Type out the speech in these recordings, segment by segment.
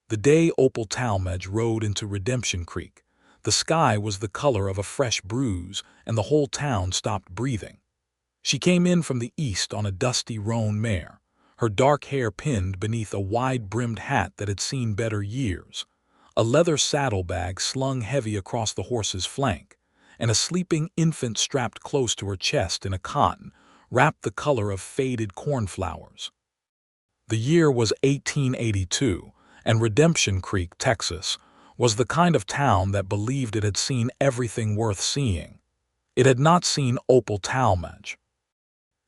The day Opal Talmadge rode into Redemption Creek, the sky was the color of a fresh bruise, and the whole town stopped breathing. She came in from the east on a dusty roan mare, her dark hair pinned beneath a wide-brimmed hat that had seen better years, a leather saddlebag slung heavy across the horse's flank, and a sleeping infant strapped close to her chest in a cotton, wrapped the color of faded cornflowers. The year was 1882, and Redemption Creek, Texas, was the kind of town that believed it had seen everything worth seeing. It had not seen Opal Talmadge.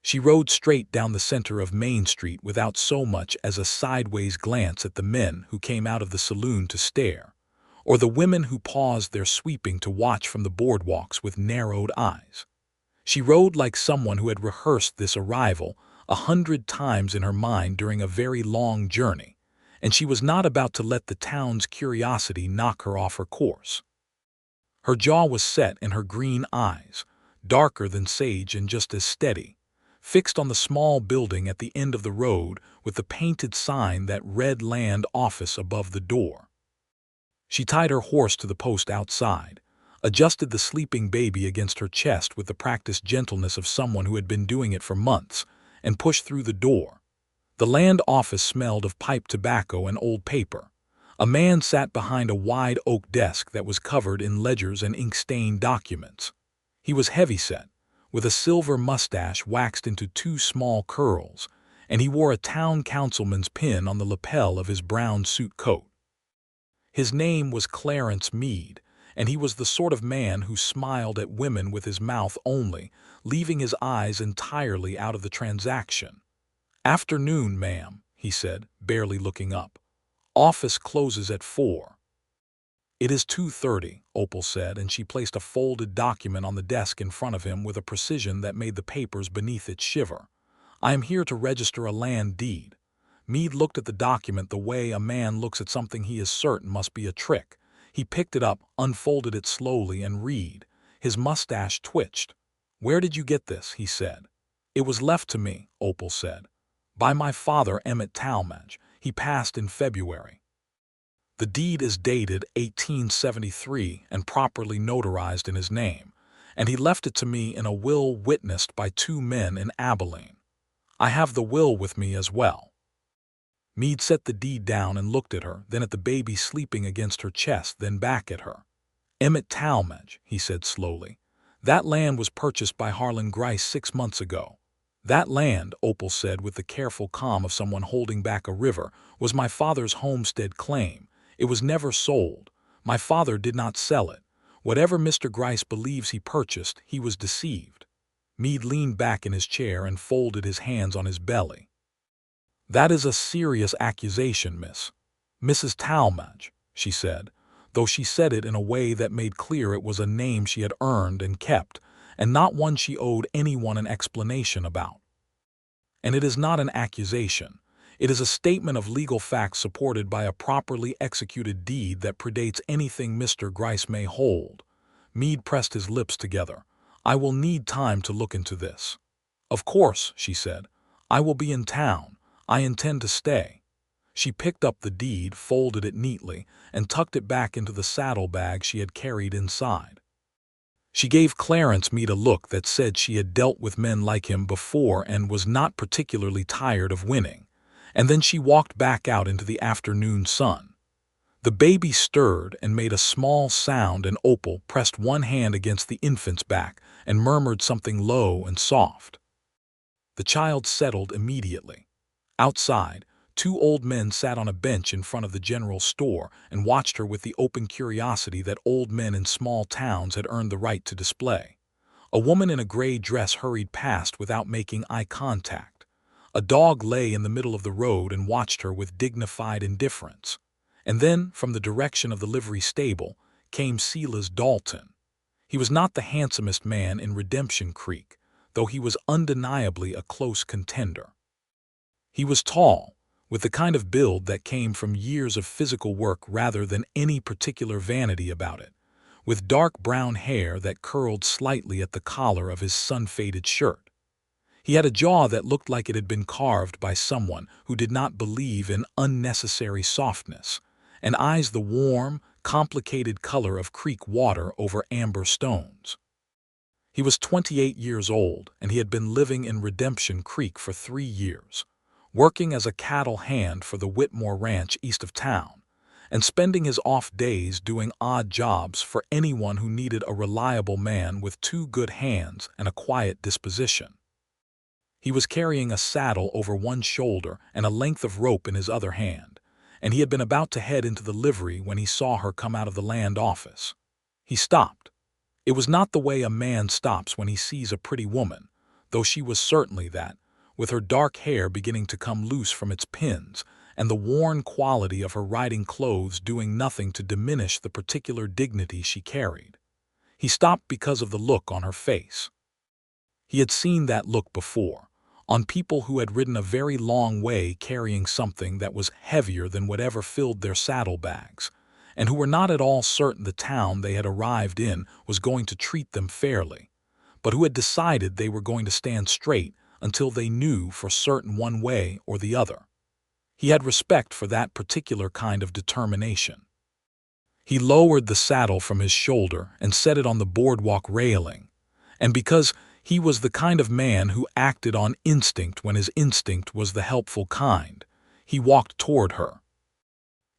She rode straight down the center of Main Street without so much as a sideways glance at the men who came out of the saloon to stare, or the women who paused their sweeping to watch from the boardwalks with narrowed eyes. She rode like someone who had rehearsed this arrival 100 times in her mind during a very long journey, and she was not about to let the town's curiosity knock her off her course. Her jaw was set and her green eyes, darker than sage and just as steady, fixed on the small building at the end of the road with the painted sign that read Land Office above the door. She tied her horse to the post outside, adjusted the sleeping baby against her chest with the practiced gentleness of someone who had been doing it for months, and pushed through the door. The land office smelled of pipe tobacco and old paper. A man sat behind a wide oak desk that was covered in ledgers and ink-stained documents. He was heavyset, with a silver mustache waxed into 2 small curls, and he wore a town councilman's pin on the lapel of his brown suit coat. His name was Clarence Meade, and he was the sort of man who smiled at women with his mouth only, leaving his eyes entirely out of the transaction. "Afternoon, ma'am," he said, barely looking up. "Office closes at 4. "It is 2:30, Opal said, and she placed a folded document on the desk in front of him with a precision that made the papers beneath it shiver. "I am here to register a land deed." Meade looked at the document the way a man looks at something he is certain must be a trick. He picked it up, unfolded it slowly, and read. His mustache twitched. "Where did you get this?" he said. "It was left to me," Opal said, "by my father, Emmett Talmadge. He passed in February. The deed is dated 1873 and properly notarized in his name, and he left it to me in a will witnessed by 2 men in Abilene. I have the will with me as well." Meade set the deed down and looked at her, then at the baby sleeping against her chest, then back at her. "Emmett Talmadge," he said slowly. "That land was purchased by Harlan Grice 6 months ago. That land," Opal said with the careful calm of someone holding back a river, "was my father's homestead claim. It was never sold. My father did not sell it. Whatever Mr. Grice believes he purchased, he was deceived." Meade leaned back in his chair and folded his hands on his belly. "That is a serious accusation, Mrs. Talmadge," she said, though she said it in a way that made clear it was a name she had earned and kept, and not one she owed anyone an explanation about. "And it is not an accusation. It is a statement of legal facts supported by a properly executed deed that predates anything Mr. Grice may hold." Meade pressed his lips together. "I will need time to look into this." "Of course," she said. "I will be in town. I intend to stay." She picked up the deed, folded it neatly, and tucked it back into the saddlebag she had carried inside. She gave Clarence Meade a look that said she had dealt with men like him before and was not particularly tired of winning, and then she walked back out into the afternoon sun. The baby stirred and made a small sound, and Opal pressed one hand against the infant's back and murmured something low and soft. The child settled immediately. Outside, 2 old men sat on a bench in front of the general store and watched her with the open curiosity that old men in small towns had earned the right to display. A woman in a gray dress hurried past without making eye contact. A dog lay in the middle of the road and watched her with dignified indifference. And then, from the direction of the livery stable, came Silas Dalton. He was not the handsomest man in Redemption Creek, though he was undeniably a close contender. He was tall, with the kind of build that came from years of physical work rather than any particular vanity about it, with dark brown hair that curled slightly at the collar of his sun-faded shirt. He had a jaw that looked like it had been carved by someone who did not believe in unnecessary softness, and eyes the warm, complicated color of creek water over amber stones. He was 28 years old, and he had been living in Redemption Creek for 3 years, working as a cattle hand for the Whitmore Ranch east of town, and spending his off days doing odd jobs for anyone who needed a reliable man with 2 good hands and a quiet disposition. He was carrying a saddle over one shoulder and a length of rope in his other hand, and he had been about to head into the livery when he saw her come out of the land office. He stopped. It was not the way a man stops when he sees a pretty woman, though she was certainly that, with her dark hair beginning to come loose from its pins, and the worn quality of her riding clothes doing nothing to diminish the particular dignity she carried. He stopped because of the look on her face. He had seen that look before, on people who had ridden a very long way carrying something that was heavier than whatever filled their saddlebags, and who were not at all certain the town they had arrived in was going to treat them fairly, but who had decided they were going to stand straight until they knew for certain one way or the other. He had respect for that particular kind of determination. He lowered the saddle from his shoulder and set it on the boardwalk railing, and because he was the kind of man who acted on instinct when his instinct was the helpful kind, he walked toward her.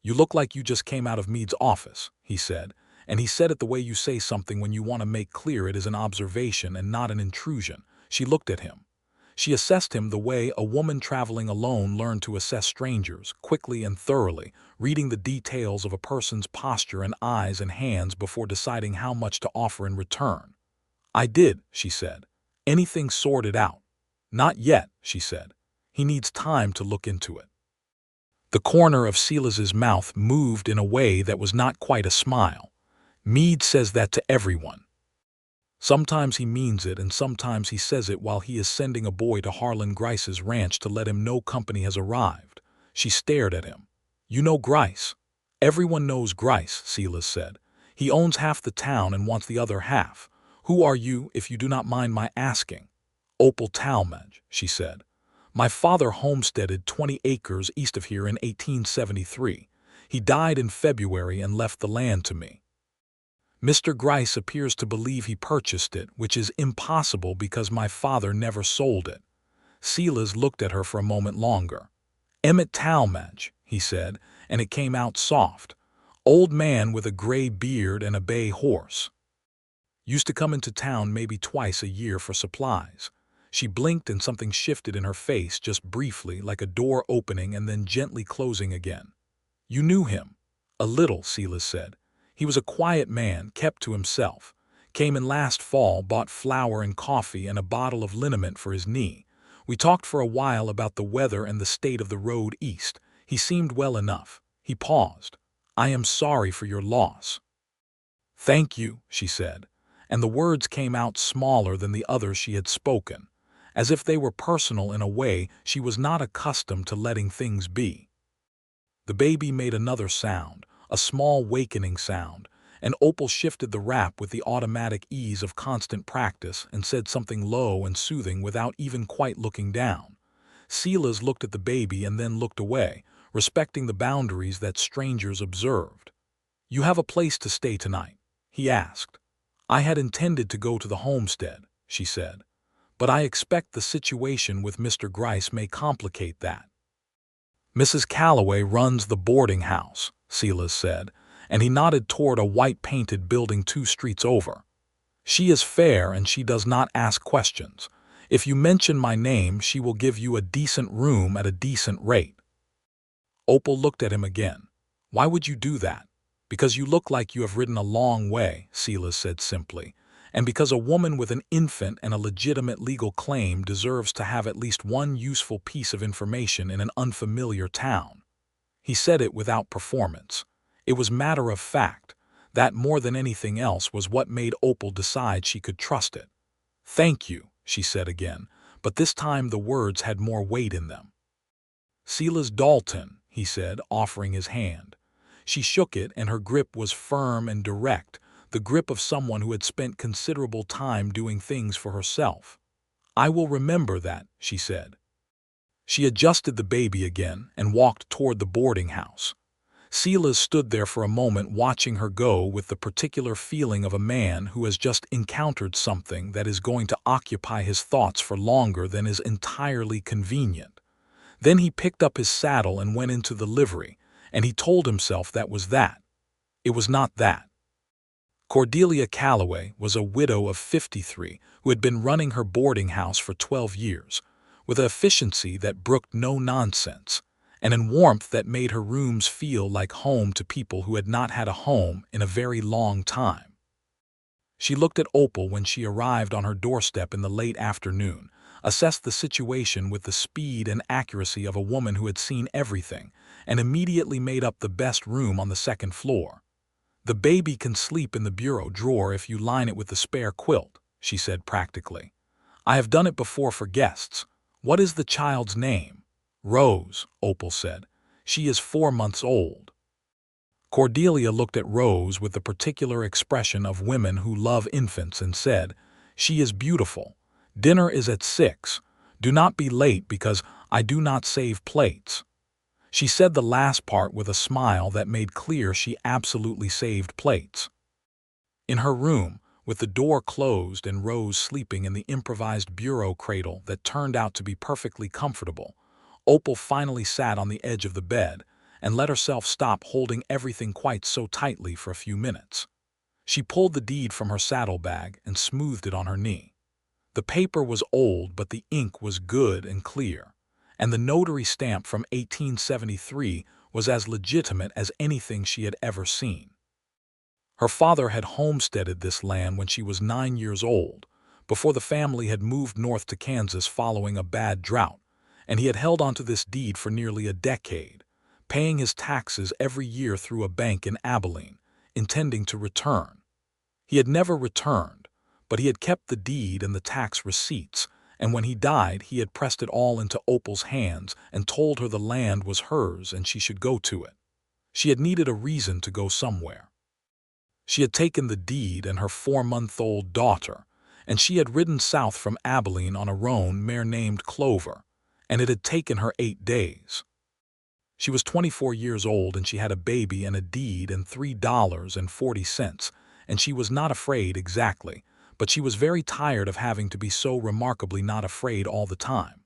"You look like you just came out of Meade's office," he said, and he said it the way you say something when you want to make clear it is an observation and not an intrusion. She looked at him. She assessed him the way a woman traveling alone learned to assess strangers, quickly and thoroughly, reading the details of a person's posture and eyes and hands before deciding how much to offer in return. "I did," she said. "Anything sorted out?" "Not yet," she said. "He needs time to look into it." The corner of Silas's mouth moved in a way that was not quite a smile. "Meade says that to everyone. Sometimes he means it, and sometimes he says it while he is sending a boy to Harlan Grice's ranch to let him know company has arrived." She stared at him. "You know Grice?" "Everyone knows Grice," Silas said. "He owns half the town and wants the other half. Who are you, if you do not mind my asking?" "Opal Talmadge," she said. "My father homesteaded 20 acres east of here in 1873. He died in February and left the land to me. Mr. Grice appears to believe he purchased it, which is impossible because my father never sold it." Silas looked at her for a moment longer. "Emmett Talmadge," he said, and it came out soft. "Old man with a gray beard and a bay horse. Used to come into town maybe twice a year for supplies." She blinked and something shifted in her face just briefly, like a door opening and then gently closing again. "You knew him?" "A little," Silas said. "He was a quiet man, kept to himself. Came in last fall, bought flour and coffee and a bottle of liniment for his knee. We talked for a while about the weather and the state of the road east. He seemed well enough." He paused. "I am sorry for your loss." "Thank you," she said, and the words came out smaller than the others she had spoken, as if they were personal in a way she was not accustomed to letting things be. The baby made another sound, a small wakening sound, and Opal shifted the wrap with the automatic ease of constant practice and said something low and soothing without even quite looking down. Silas looked at the baby and then looked away, respecting the boundaries that strangers observed. "You have a place to stay tonight?" he asked. "I had intended to go to the homestead," she said, "but I expect the situation with Mr. Grice may complicate that." "Mrs. Calloway runs the boarding house," Silas said, and he nodded toward a white-painted building 2 streets over. "She is fair and she does not ask questions. If you mention my name, she will give you a decent room at a decent rate." Opal looked at him again. "Why would you do that?" "Because you look like you have ridden a long way," Silas said simply, "and because a woman with an infant and a legitimate legal claim deserves to have at least one useful piece of information in an unfamiliar town." He said it without performance. It was matter of fact. That more than anything else was what made Opal decide she could trust it. "Thank you," she said again, but this time the words had more weight in them. "Silas Dalton," he said, offering his hand. She shook it, and her grip was firm and direct, the grip of someone who had spent considerable time doing things for herself. "I will remember that," she said. She adjusted the baby again and walked toward the boarding house. Silas stood there for a moment watching her go with the particular feeling of a man who has just encountered something that is going to occupy his thoughts for longer than is entirely convenient. Then he picked up his saddle and went into the livery, and he told himself that was that. It was not that. Cordelia Calloway was a widow of 53 who had been running her boarding house for 12 years, with an efficiency that brooked no nonsense, and in warmth that made her rooms feel like home to people who had not had a home in a very long time. She looked at Opal when she arrived on her doorstep in the late afternoon, assessed the situation with the speed and accuracy of a woman who had seen everything, and immediately made up the best room on the second floor. "The baby can sleep in the bureau drawer if you line it with the spare quilt," she said practically. "I have done it before for guests. What is the child's name?" "Rose," Opal said. "She is 4 months old." Cordelia looked at Rose with the particular expression of women who love infants and said, "She is beautiful. Dinner is at 6. Do not be late because I do not save plates." She said the last part with a smile that made clear she absolutely saved plates. In her room, with the door closed and Rose sleeping in the improvised bureau cradle that turned out to be perfectly comfortable, Opal finally sat on the edge of the bed and let herself stop holding everything quite so tightly for a few minutes. She pulled the deed from her saddlebag and smoothed it on her knee. The paper was old, but the ink was good and clear, and the notary stamp from 1873 was as legitimate as anything she had ever seen. Her father had homesteaded this land when she was 9 years old, before the family had moved north to Kansas following a bad drought, and he had held onto this deed for nearly a decade, paying his taxes every year through a bank in Abilene, intending to return. He had never returned, but he had kept the deed and the tax receipts, and when he died he had pressed it all into Opal's hands and told her the land was hers and she should go to it. She had needed a reason to go somewhere. She had taken the deed and her 4-month-old daughter, and she had ridden south from Abilene on a roan mare named Clover, and it had taken her 8 days. She was 24 years old and she had a baby and a deed and $3.40, and she was not afraid exactly, but she was very tired of having to be so remarkably not afraid all the time.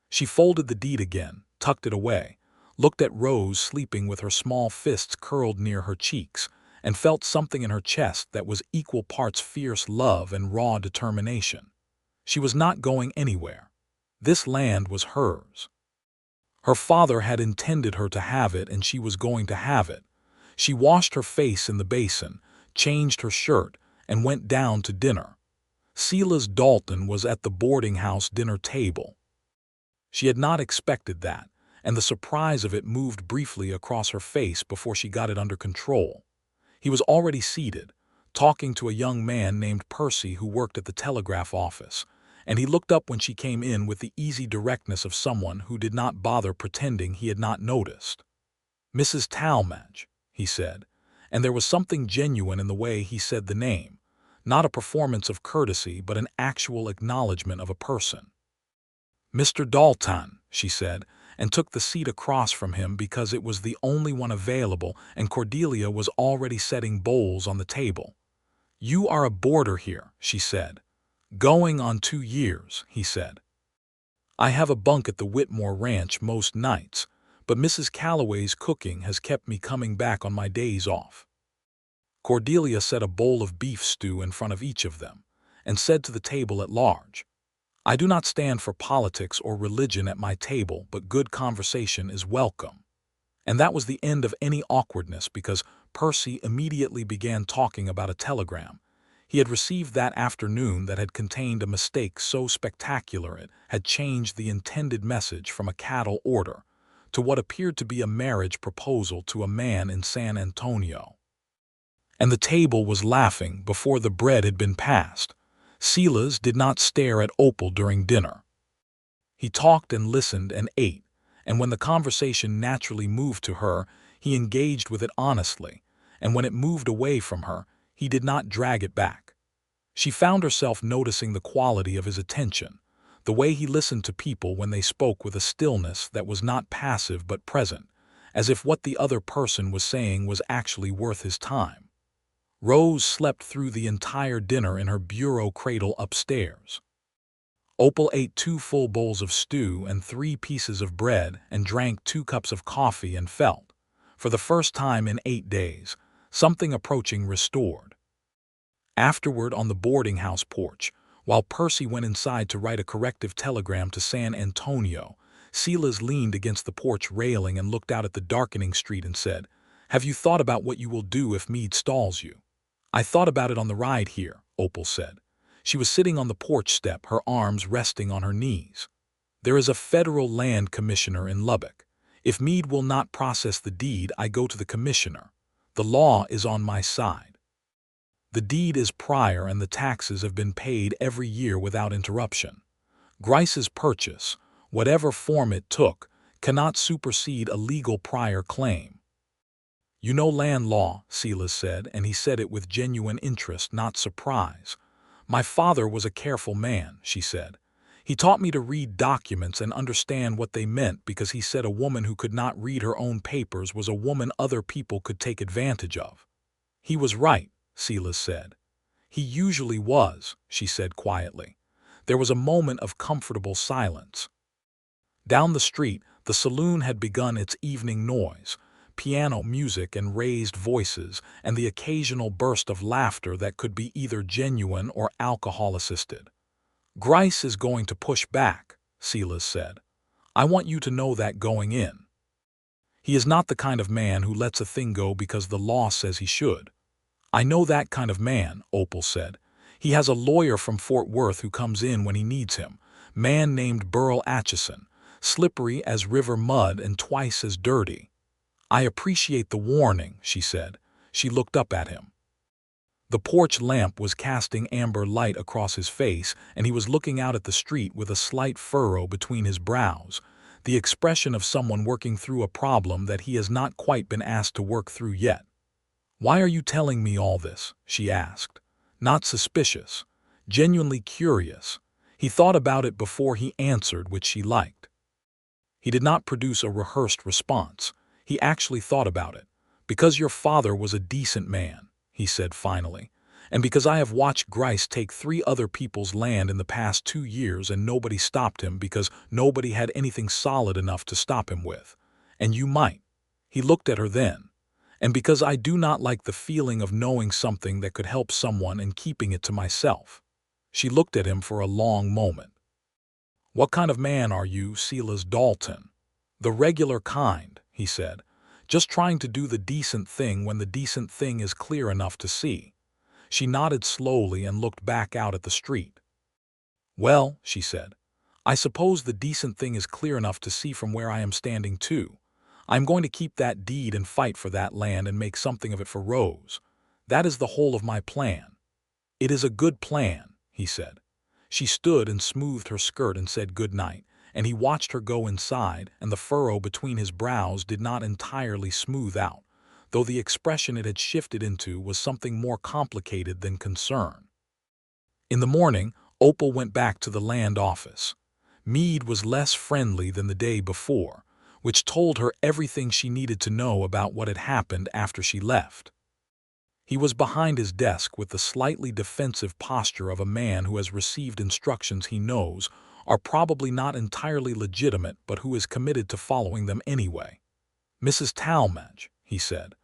She folded the deed again, tucked it away, looked at Rose sleeping with her small fists curled near her cheeks, and felt something in her chest that was equal parts fierce love and raw determination. She was not going anywhere. This land was hers. Her father had intended her to have it, and she was going to have it. She washed her face in the basin, changed her shirt, and went down to dinner. Silas Dalton was at the boarding house dinner table. She had not expected that, and the surprise of it moved briefly across her face before she got it under control. He was already seated, talking to a young man named Percy who worked at the telegraph office, and he looked up when she came in with the easy directness of someone who did not bother pretending he had not noticed. "Mrs. Talmadge," he said, and there was something genuine in the way he said the name, not a performance of courtesy but an actual acknowledgement of a person. "Mr. Dalton," she said, and took the seat across from him because it was the only one available and Cordelia was already setting bowls on the table. "You are a boarder here," she said. "Going on 2 years," he said. "I have a bunk at the Whitmore Ranch most nights, but Mrs. Calloway's cooking has kept me coming back on my days off." Cordelia set a bowl of beef stew in front of each of them, and said to the table at large, "I do not stand for politics or religion at my table, but good conversation is welcome." And that was the end of any awkwardness because Percy immediately began talking about a telegram he had received that afternoon that had contained a mistake so spectacular it had changed the intended message from a cattle order to what appeared to be a marriage proposal to a man in San Antonio. And the table was laughing before the bread had been passed. Silas did not stare at Opal during dinner. He talked and listened and ate, and when the conversation naturally moved to her, he engaged with it honestly, and when it moved away from her, he did not drag it back. She found herself noticing the quality of his attention, the way he listened to people when they spoke with a stillness that was not passive but present, as if what the other person was saying was actually worth his time. Rose slept through the entire dinner in her bureau cradle upstairs. Opal ate 2 full bowls of stew and 3 pieces of bread and drank 2 cups of coffee and felt, for the first time in 8 days, something approaching restored. Afterward, on the boarding house porch, while Percy went inside to write a corrective telegram to San Antonio, Silas leaned against the porch railing and looked out at the darkening street and said, "Have you thought about what you will do if Meade stalls you?" "I thought about it on the ride here," Opal said. She was sitting on the porch step, her arms resting on her knees. "There is a federal land commissioner in Lubbock. If Meade will not process the deed, I go to the commissioner. The law is on my side. The deed is prior and the taxes have been paid every year without interruption. Grice's purchase, whatever form it took, cannot supersede a legal prior claim." "You know land law," Silas said, and he said it with genuine interest, not surprise. "My father was a careful man," she said. "He taught me to read documents and understand what they meant because he said a woman who could not read her own papers was a woman other people could take advantage of." "He was right," Silas said. "He usually was," she said quietly. There was a moment of comfortable silence. Down the street, the saloon had begun its evening noise. Piano music and raised voices, and the occasional burst of laughter that could be either genuine or alcohol-assisted. "Grice is going to push back," Silas said. "I want you to know that going in. He is not the kind of man who lets a thing go because the law says he should." "I know that kind of man," Opal said. "He has a lawyer from Fort Worth who comes in when he needs him, man named Burl Atchison, slippery as river mud and twice as dirty." "I appreciate the warning," she said. She looked up at him. The porch lamp was casting amber light across his face, and he was looking out at the street with a slight furrow between his brows, the expression of someone working through a problem that he has not quite been asked to work through yet. "Why are you telling me all this?" she asked. Not suspicious, genuinely curious. He thought about it before he answered, which she liked. He did not produce a rehearsed response. He actually thought about it. "Because your father was a decent man," he said finally, "and because I have watched Grice take 3 other people's land in the past 2 years and nobody stopped him because nobody had anything solid enough to stop him with. And you might." He looked at her then. "And because I do not like the feeling of knowing something that could help someone and keeping it to myself." She looked at him for a long moment. "What kind of man are you, Silas Dalton?" "The regular kind," he said. "Just trying to do the decent thing when the decent thing is clear enough to see." She nodded slowly and looked back out at the street. "Well," she said, "I suppose the decent thing is clear enough to see from where I am standing too. I'm going to keep that deed and fight for that land and make something of it for Rose. That is the whole of my plan." "It is a good plan," he said. She stood and smoothed her skirt and said good night, and he watched her go inside, and the furrow between his brows did not entirely smooth out, though the expression it had shifted into was something more complicated than concern. In the morning, Opal went back to the land office. Meade was less friendly than the day before, which told her everything she needed to know about what had happened after she left. He was behind his desk with the slightly defensive posture of a man who has received instructions he knows are probably not entirely legitimate but who is committed to following them anyway. "Mrs. Talmadge," he said,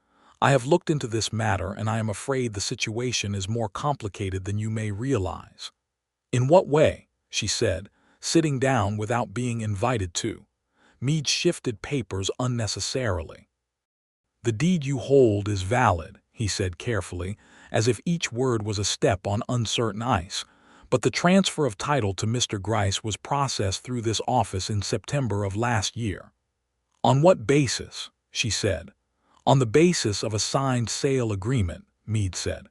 "I have looked into this matter and I am afraid the situation is more complicated than you may realize." "In what way?" she said, sitting down without being invited to. Meade shifted papers unnecessarily. "The deed you hold is valid," he said carefully, as if each word was a step on uncertain ice, "but the transfer of title to Mr. Grice was processed through this office in September of last year." "On what basis?" she said. "On the basis of a signed sale agreement," Meade said.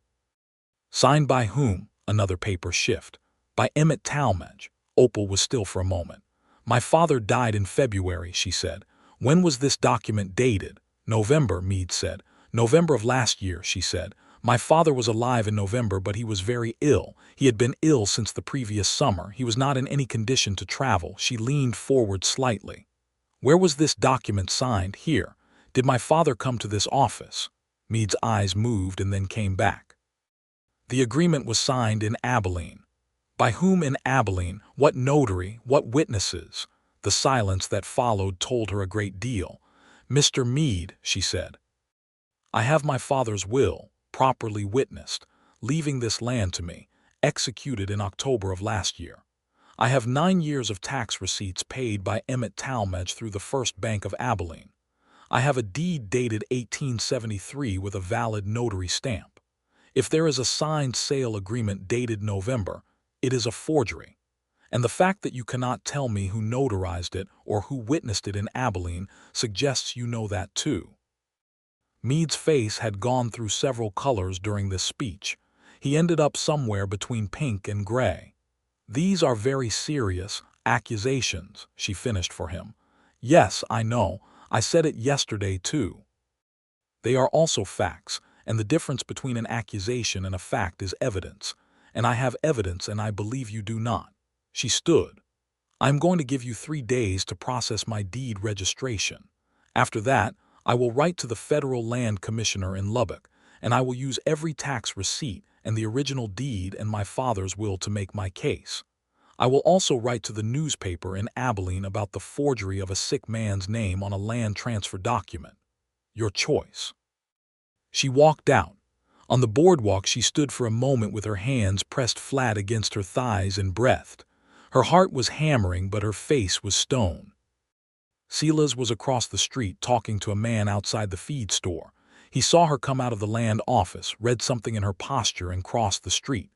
"Signed by whom?" Another paper shift. "By Emmett Talmadge." Opal was still for a moment. "My father died in February," she said. "When was this document dated?" "November," Meade said. "November of last year," she said. "My father was alive in November, but he was very ill. He had been ill since the previous summer. He was not in any condition to travel." She leaned forward slightly. "Where was this document signed?" "Here." Did my father come to this office? Meade's eyes moved and then came back. The agreement was signed in Abilene. By whom in Abilene? What notary? What witnesses? The silence that followed told her a great deal. Mr. Meade, she said, I have my father's will, properly witnessed, leaving this land to me, executed in October of last year. I have 9 years of tax receipts paid by Opal Talmadge through the First Bank of Abilene. I have a deed dated 1873 with a valid notary stamp. If there is a signed sale agreement dated November, it is a forgery. And the fact that you cannot tell me who notarized it or who witnessed it in Abilene suggests you know that too. Meade's face had gone through several colors during this speech. He ended up somewhere between pink and gray. These are very serious accusations, she finished for him. Yes, I know. I said it yesterday too. They are also facts, and the difference between an accusation and a fact is evidence. And I have evidence and I believe you do not. She stood. I am going to give you 3 days to process my deed registration. After that, I will write to the Federal Land Commissioner in Lubbock, and I will use every tax receipt and the original deed and my father's will to make my case. I will also write to the newspaper in Abilene about the forgery of a sick man's name on a land transfer document. Your choice. She walked out. On the boardwalk she stood for a moment with her hands pressed flat against her thighs and breathed. Her heart was hammering, but her face was stone. Silas was across the street talking to a man outside the feed store. He saw her come out of the land office, read something in her posture, and crossed the street.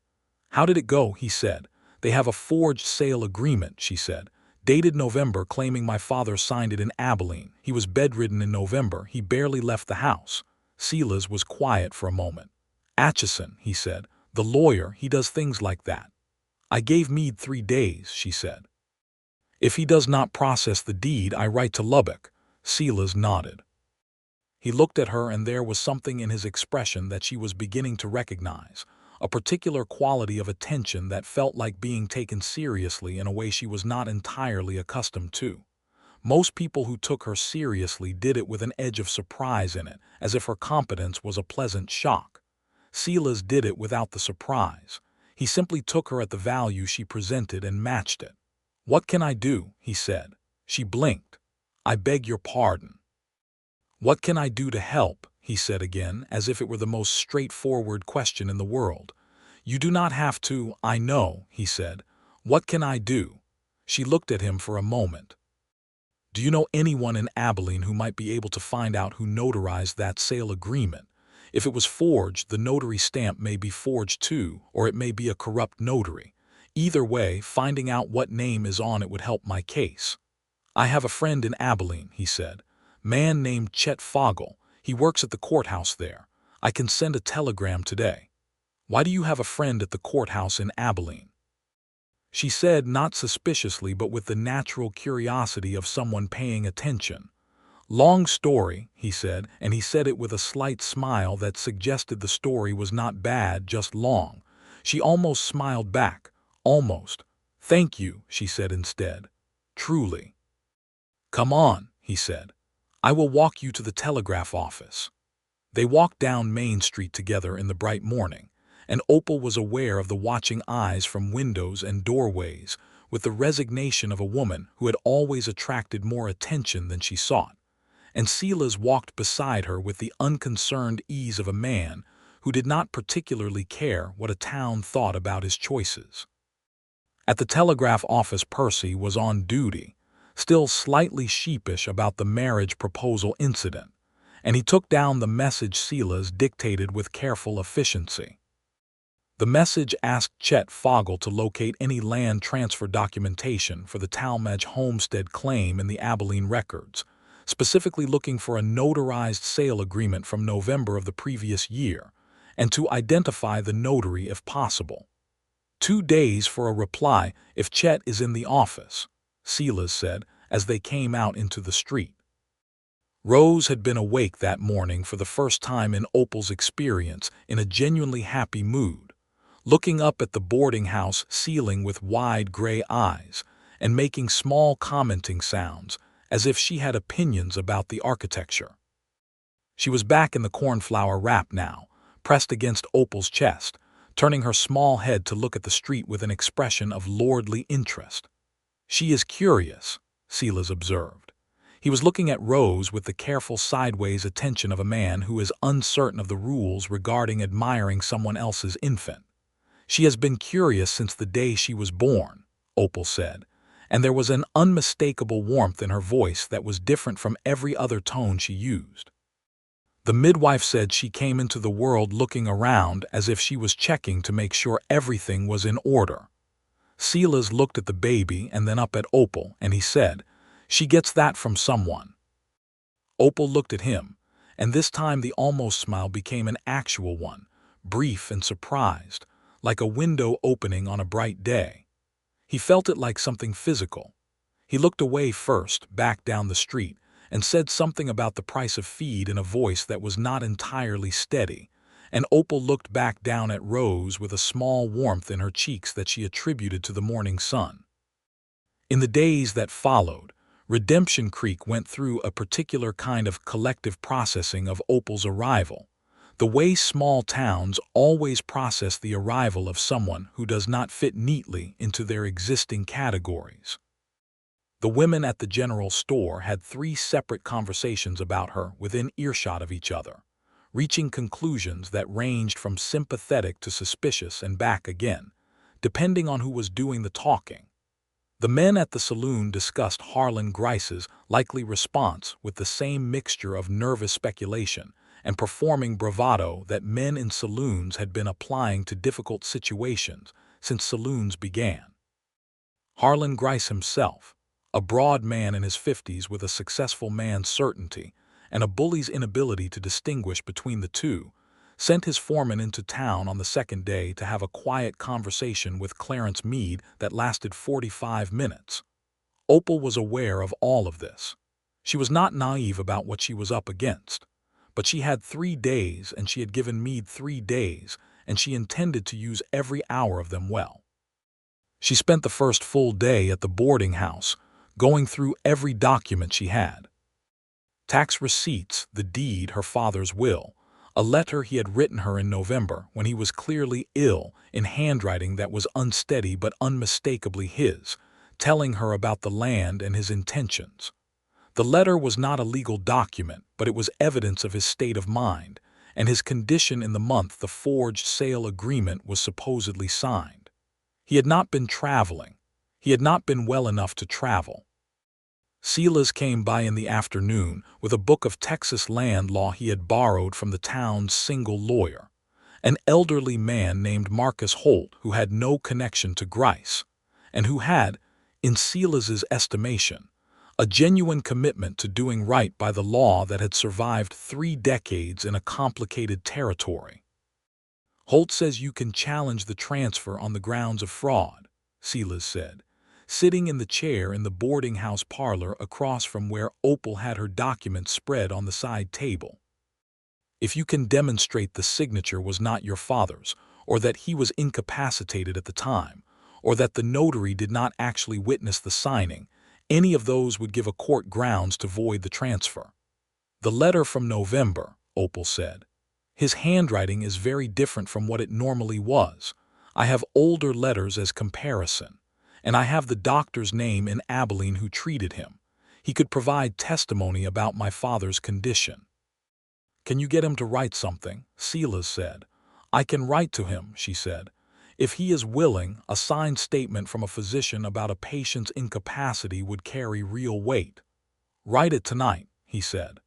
How did it go? He said. They have a forged sale agreement, she said. Dated November, claiming my father signed it in Abilene. He was bedridden in November. He barely left the house. Silas was quiet for a moment. Atchison, he said. The lawyer, he does things like that. I gave Meade 3 days, she said. If he does not process the deed, I write to Lubbock. Silas nodded. He looked at her, and there was something in his expression that she was beginning to recognize, a particular quality of attention that felt like being taken seriously in a way she was not entirely accustomed to. Most people who took her seriously did it with an edge of surprise in it, as if her competence was a pleasant shock. Silas did it without the surprise. He simply took her at the value she presented and matched it. What can I do? He said. She blinked. I beg your pardon. What can I do to help? He said again, as if it were the most straightforward question in the world. You do not have to. I know, he said. What can I do? She looked at him for a moment. Do you know anyone in Abilene who might be able to find out who notarized that sale agreement? If it was forged, the notary stamp may be forged too, or it may be a corrupt notary. Either way, finding out what name is on it would help my case. I have a friend in Abilene, he said. Man named Chet Fogel. He works at the courthouse there. I can send a telegram today. Why do you have a friend at the courthouse in Abilene? She said, not suspiciously, but with the natural curiosity of someone paying attention. Long story, he said, and he said it with a slight smile that suggested the story was not bad, just long. She almost smiled back. Almost. Thank you, she said instead. Truly. Come on, he said. I will walk you to the telegraph office. They walked down Main Street together in the bright morning, and Opal was aware of the watching eyes from windows and doorways with the resignation of a woman who had always attracted more attention than she sought. And Silas walked beside her with the unconcerned ease of a man who did not particularly care what a town thought about his choices. At the telegraph office, Percy was on duty, still slightly sheepish about the marriage proposal incident, and he took down the message Silas dictated with careful efficiency. The message asked Chet Fogel to locate any land transfer documentation for the Talmadge homestead claim in the Abilene records, specifically looking for a notarized sale agreement from November of the previous year, and to identify the notary if possible. 2 days for a reply if Chet is in the office, Silas said as they came out into the street. Rose had been awake that morning for the first time in Opal's experience in a genuinely happy mood, looking up at the boarding house ceiling with wide gray eyes and making small commenting sounds as if she had opinions about the architecture. She was back in the cornflower wrap now, pressed against Opal's chest, turning her small head to look at the street with an expression of lordly interest. "She is curious," Silas observed. He was looking at Rose with the careful sideways attention of a man who is uncertain of the rules regarding admiring someone else's infant. "She has been curious since the day she was born," Opal said, and there was an unmistakable warmth in her voice that was different from every other tone she used. "The midwife said she came into the world looking around as if she was checking to make sure everything was in order." Silas looked at the baby and then up at Opal, and he said, "She gets that from someone." Opal looked at him, and this time the almost smile became an actual one, brief and surprised, like a window opening on a bright day. He felt it like something physical. He looked away first, back down the street, and said something about the price of feed in a voice that was not entirely steady, and Opal looked back down at Rose with a small warmth in her cheeks that she attributed to the morning sun. In the days that followed, Redemption Creek went through a particular kind of collective processing of Opal's arrival, the way small towns always process the arrival of someone who does not fit neatly into their existing categories. The women at the general store had 3 separate conversations about her within earshot of each other, reaching conclusions that ranged from sympathetic to suspicious and back again, depending on who was doing the talking. The men at the saloon discussed Harlan Grice's likely response with the same mixture of nervous speculation and performing bravado that men in saloons had been applying to difficult situations since saloons began. Harlan Grice himself, a broad man in his 50s with a successful man's certainty and a bully's inability to distinguish between the two, sent his foreman into town on the second day to have a quiet conversation with Clarence Meade that lasted 45 minutes. Opal was aware of all of this. She was not naive about what she was up against, but she had 3 days and she had given Meade 3 days, and she intended to use every hour of them well. She spent the first full day at the boarding house, going through every document she had. Tax receipts, the deed, her father's will, a letter he had written her in November when he was clearly ill in handwriting that was unsteady but unmistakably his, telling her about the land and his intentions. The letter was not a legal document, but it was evidence of his state of mind and his condition in the month the forged sale agreement was supposedly signed. He had not been traveling. He had not been well enough to travel. Silas came by in the afternoon with a book of Texas land law he had borrowed from the town's single lawyer, an elderly man named Marcus Holt who had no connection to Grice, and who had, in Silas's estimation, a genuine commitment to doing right by the law that had survived 3 decades in a complicated territory. "Holt says you can challenge the transfer on the grounds of fraud," Silas said, sitting in the chair in the boarding house parlor across from where Opal had her documents spread on the side table. "If you can demonstrate the signature was not your father's, or that he was incapacitated at the time, or that the notary did not actually witness the signing, any of those would give a court grounds to void the transfer." "The letter from November," Opal said. "His handwriting is very different from what it normally was. I have older letters as comparison, and I have the doctor's name in Abilene who treated him. He could provide testimony about my father's condition." "Can you get him to write something?" Silas said. "I can write to him," she said. "If he is willing, a signed statement from a physician about a patient's incapacity would carry real weight." "Write it tonight," he said.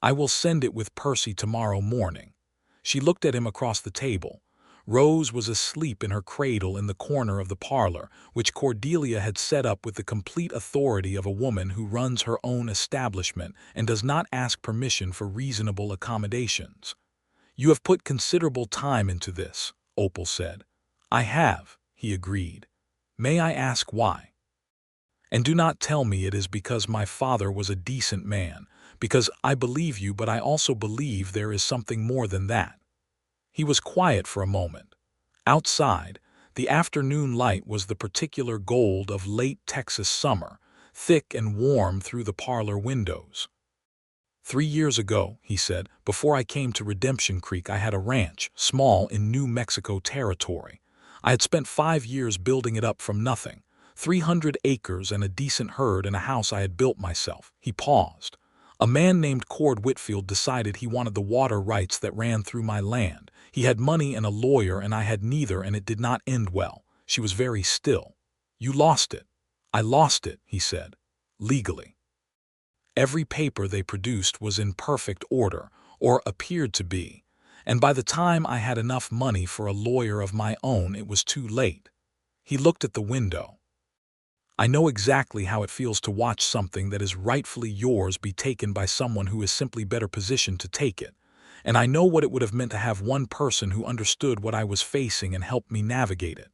"I will send it with Percy tomorrow morning." She looked at him across the table. Rose was asleep in her cradle in the corner of the parlor, which Cordelia had set up with the complete authority of a woman who runs her own establishment and does not ask permission for reasonable accommodations. "You have put considerable time into this," Opal said. "I have," he agreed. "May I ask why?" "And do not tell me it is because my father was a decent man, because I believe you, but I also believe there is something more than that." He was quiet for a moment. Outside, the afternoon light was the particular gold of late Texas summer, thick and warm through the parlor windows. 3 years ago, he said, before I came to Redemption Creek, I had a ranch, small in New Mexico territory. I had spent 5 years building it up from nothing. 300 acres and a decent herd and a house I had built myself. He paused. A man named Cord Whitfield decided he wanted the water rights that ran through my land. He had money and a lawyer, and I had neither, and it did not end well. She was very still. You lost it. I lost it, he said. Legally. Every paper they produced was in perfect order, or appeared to be, and by the time I had enough money for a lawyer of my own, it was too late. He looked at the window. I know exactly how it feels to watch something that is rightfully yours be taken by someone who is simply better positioned to take it, and I know what it would have meant to have one person who understood what I was facing and helped me navigate it.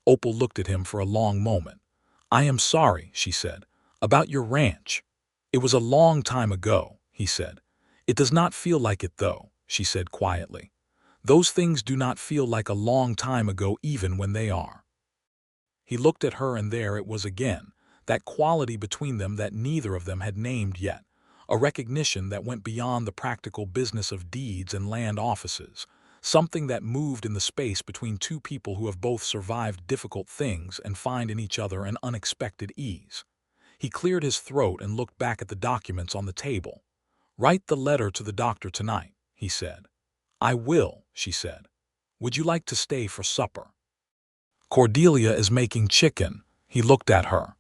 Opal looked at him for a long moment. I am sorry, she said, about your ranch. It was a long time ago, he said. It does not feel like it, though, she said quietly. Those things do not feel like a long time ago even when they are. He looked at her, and there it was again, that quality between them that neither of them had named yet, a recognition that went beyond the practical business of deeds and land offices, something that moved in the space between two people who have both survived difficult things and find in each other an unexpected ease. He cleared his throat and looked back at the documents on the table. Write the letter to the doctor tonight, he said. I will, she said. Would you like to stay for supper? Cordelia is making chicken. He looked at her.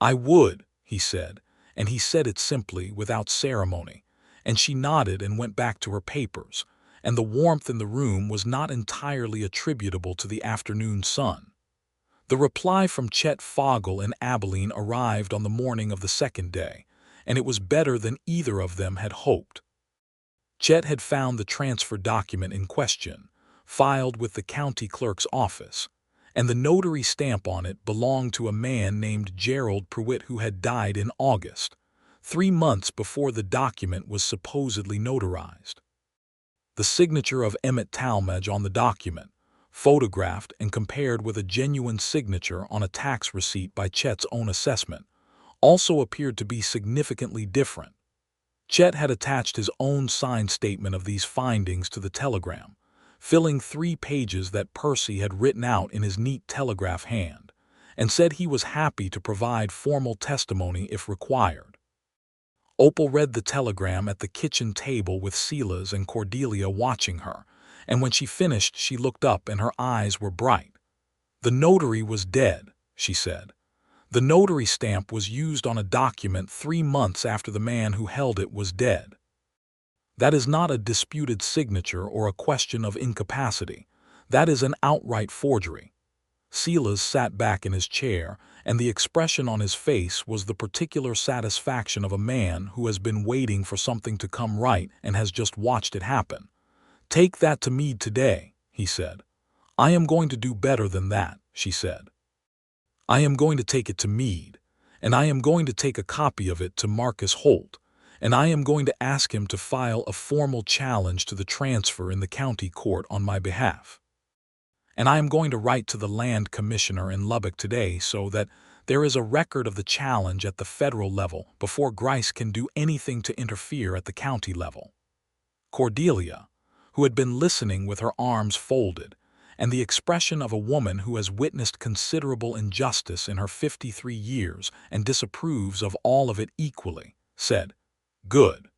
I would, he said, and he said it simply, without ceremony, and she nodded and went back to her papers, and the warmth in the room was not entirely attributable to the afternoon sun. The reply from Chet Fogel in Abilene arrived on the morning of the second day, and it was better than either of them had hoped. Chet had found the transfer document in question, filed with the county clerk's office, and the notary stamp on it belonged to a man named Gerald Pruitt, who had died in August, 3 months before the document was supposedly notarized. The signature of Emmett Talmadge on the document, photographed and compared with a genuine signature on a tax receipt by Chet's own assessment, also appeared to be significantly different. Chet had attached his own signed statement of these findings to the telegram, filling 3 pages that Percy had written out in his neat telegraph hand, and said he was happy to provide formal testimony if required. Opal read the telegram at the kitchen table with Silas and Cordelia watching her, and when she finished she looked up and her eyes were bright. The notary was dead, she said. The notary stamp was used on a document 3 months after the man who held it was dead. That is not a disputed signature or a question of incapacity. That is an outright forgery. Silas sat back in his chair, and the expression on his face was the particular satisfaction of a man who has been waiting for something to come right and has just watched it happen. Take that to Meade today, he said. I am going to do better than that, she said. I am going to take it to Meade, and I am going to take a copy of it to Marcus Holt, and I am going to ask him to file a formal challenge to the transfer in the county court on my behalf. And I am going to write to the land commissioner in Lubbock today so that there is a record of the challenge at the federal level before Grice can do anything to interfere at the county level. Cordelia, who had been listening with her arms folded, and the expression of a woman who has witnessed considerable injustice in her 53 years and disapproves of all of it equally, said, Good.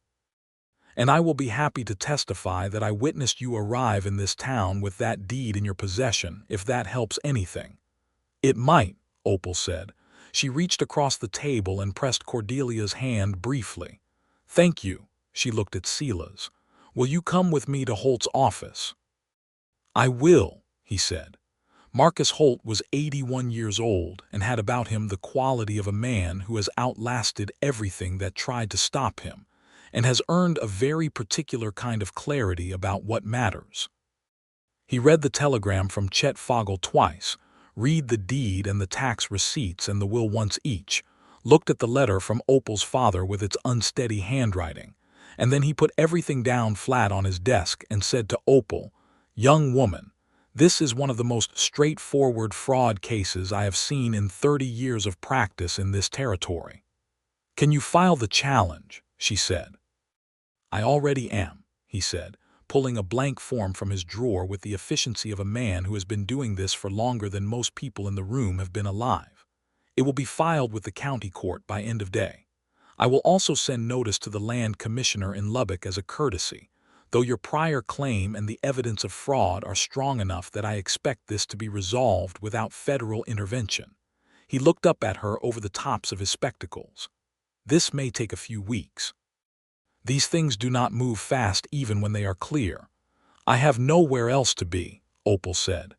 And I will be happy to testify that I witnessed you arrive in this town with that deed in your possession, if that helps anything. It might, Opal said. She reached across the table and pressed Cordelia's hand briefly. Thank you, she looked at Silas. Will you come with me to Holt's office? I will, he said. Marcus Holt was 81 years old and had about him the quality of a man who has outlasted everything that tried to stop him, and has earned a very particular kind of clarity about what matters. He read the telegram from Chet Fogel twice, read the deed and the tax receipts and the will once each, looked at the letter from Opal's father with its unsteady handwriting, and then he put everything down flat on his desk and said to Opal, Young woman, this is one of the most straightforward fraud cases I have seen in 30 years of practice in this territory. Can you file the challenge? She said. I already am, he said, pulling a blank form from his drawer with the efficiency of a man who has been doing this for longer than most people in the room have been alive. It will be filed with the county court by end of day. I will also send notice to the land commissioner in Lubbock as a courtesy, though your prior claim and the evidence of fraud are strong enough that I expect this to be resolved without federal intervention. He looked up at her over the tops of his spectacles. This may take a few weeks. These things do not move fast even when they are clear. I have nowhere else to be, Opal said.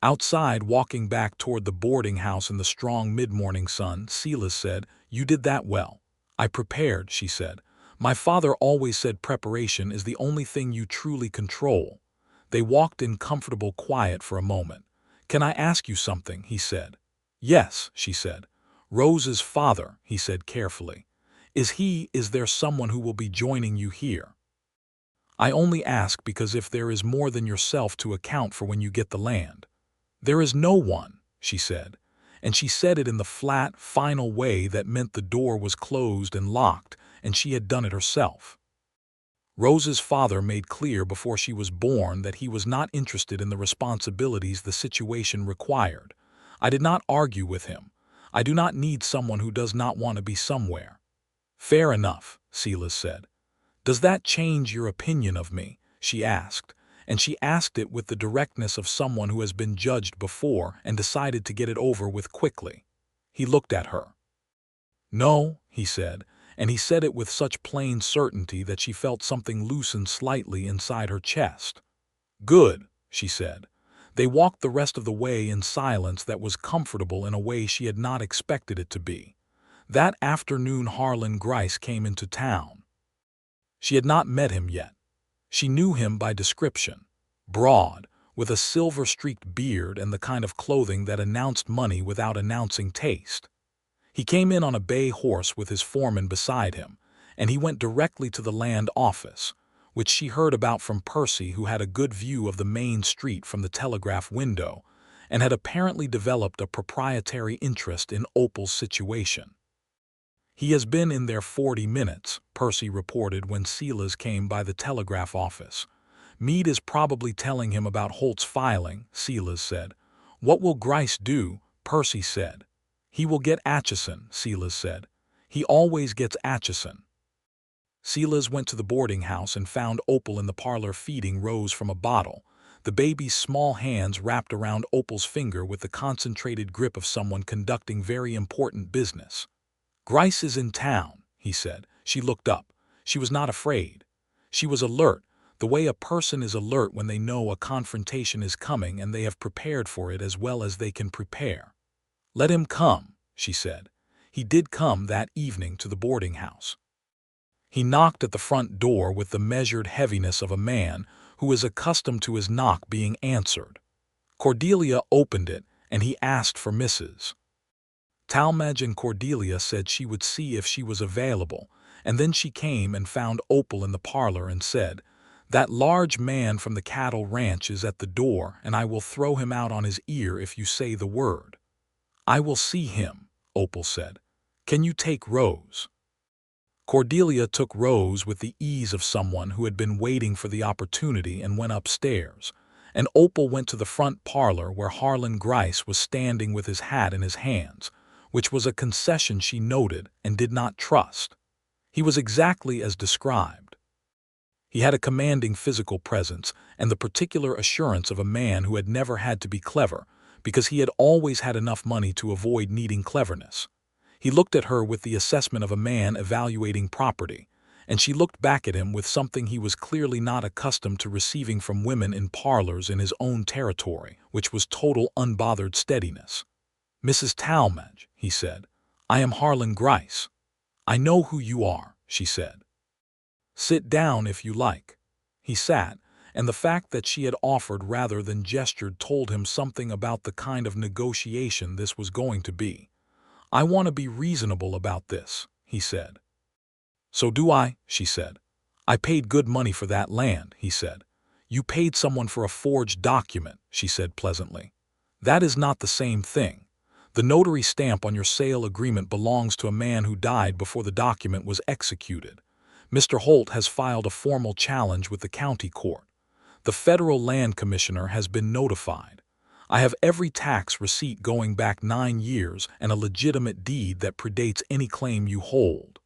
Outside, walking back toward the boarding house in the strong mid-morning sun, Silas said, "You did that well." "I prepared," she said. "My father always said preparation is the only thing you truly control." They walked in comfortable quiet for a moment. "Can I ask you something?" he said. "Yes," she said. "Rose's father," he said carefully. Is there someone who will be joining you here?" "I only ask because if there is more than yourself to account for when you get the land." "There is no one," she said, and she said it in the flat, final way that meant the door was closed and locked, and she had done it herself. Rose's father made clear before she was born that he was not interested in the responsibilities the situation required. I did not argue with him. I do not need someone who does not want to be somewhere. "Fair enough," Silas said. "Does that change your opinion of me?" she asked, and she asked it with the directness of someone who has been judged before and decided to get it over with quickly. He looked at her. "No," he said, and he said it with such plain certainty that she felt something loosen slightly inside her chest. "Good," she said. They walked the rest of the way in silence that was comfortable in a way she had not expected it to be. That afternoon Harlan Grice came into town. She had not met him yet. She knew him by description. Broad, with a silver-streaked beard and the kind of clothing that announced money without announcing taste. He came in on a bay horse with his foreman beside him, and he went directly to the land office, which she heard about from Percy, who had a good view of the main street from the telegraph window and had apparently developed a proprietary interest in Opal's situation. "He has been in there 40 minutes, Percy reported when Silas came by the telegraph office. "Meade is probably telling him about Holt's filing," Silas said. "What will Grice do?" Percy said. "He will get Atchison," Silas said. "He always gets Atchison." Silas went to the boarding house and found Opal in the parlor feeding Rose from a bottle, the baby's small hands wrapped around Opal's finger with the concentrated grip of someone conducting very important business. "Grice is in town," he said. She looked up. She was not afraid. She was alert, the way a person is alert when they know a confrontation is coming and they have prepared for it as well as they can prepare. "Let him come," she said. He did come that evening to the boarding house. He knocked at the front door with the measured heaviness of a man who is accustomed to his knock being answered. Cordelia opened it, and he asked for Mrs. Talmadge, and Cordelia said she would see if she was available, and then she came and found Opal in the parlor and said, "That large man from the cattle ranch is at the door, and I will throw him out on his ear if you say the word." "I will see him," Opal said. "Can you take Rose?" Cordelia took Rose with the ease of someone who had been waiting for the opportunity and went upstairs, and Opal went to the front parlor where Harlan Grice was standing with his hat in his hands, which was a concession she noted and did not trust. He was exactly as described. He had a commanding physical presence and the particular assurance of a man who had never had to be clever, because he had always had enough money to avoid needing cleverness. He looked at her with the assessment of a man evaluating property, and she looked back at him with something he was clearly not accustomed to receiving from women in parlors in his own territory, which was total unbothered steadiness. "Mrs. Talmadge," he said, "I am Harlan Grice." "I know who you are," she said. "Sit down if you like." He sat, and the fact that she had offered rather than gestured told him something about the kind of negotiation this was going to be. "I want to be reasonable about this," he said. "So do I," she said. "I paid good money for that land," he said. "You paid someone for a forged document," she said pleasantly. "That is not the same thing. The notary stamp on your sale agreement belongs to a man who died before the document was executed. Mr. Holt has filed a formal challenge with the county court. The federal land commissioner has been notified. I have every tax receipt going back 9 years and a legitimate deed that predates any claim you hold."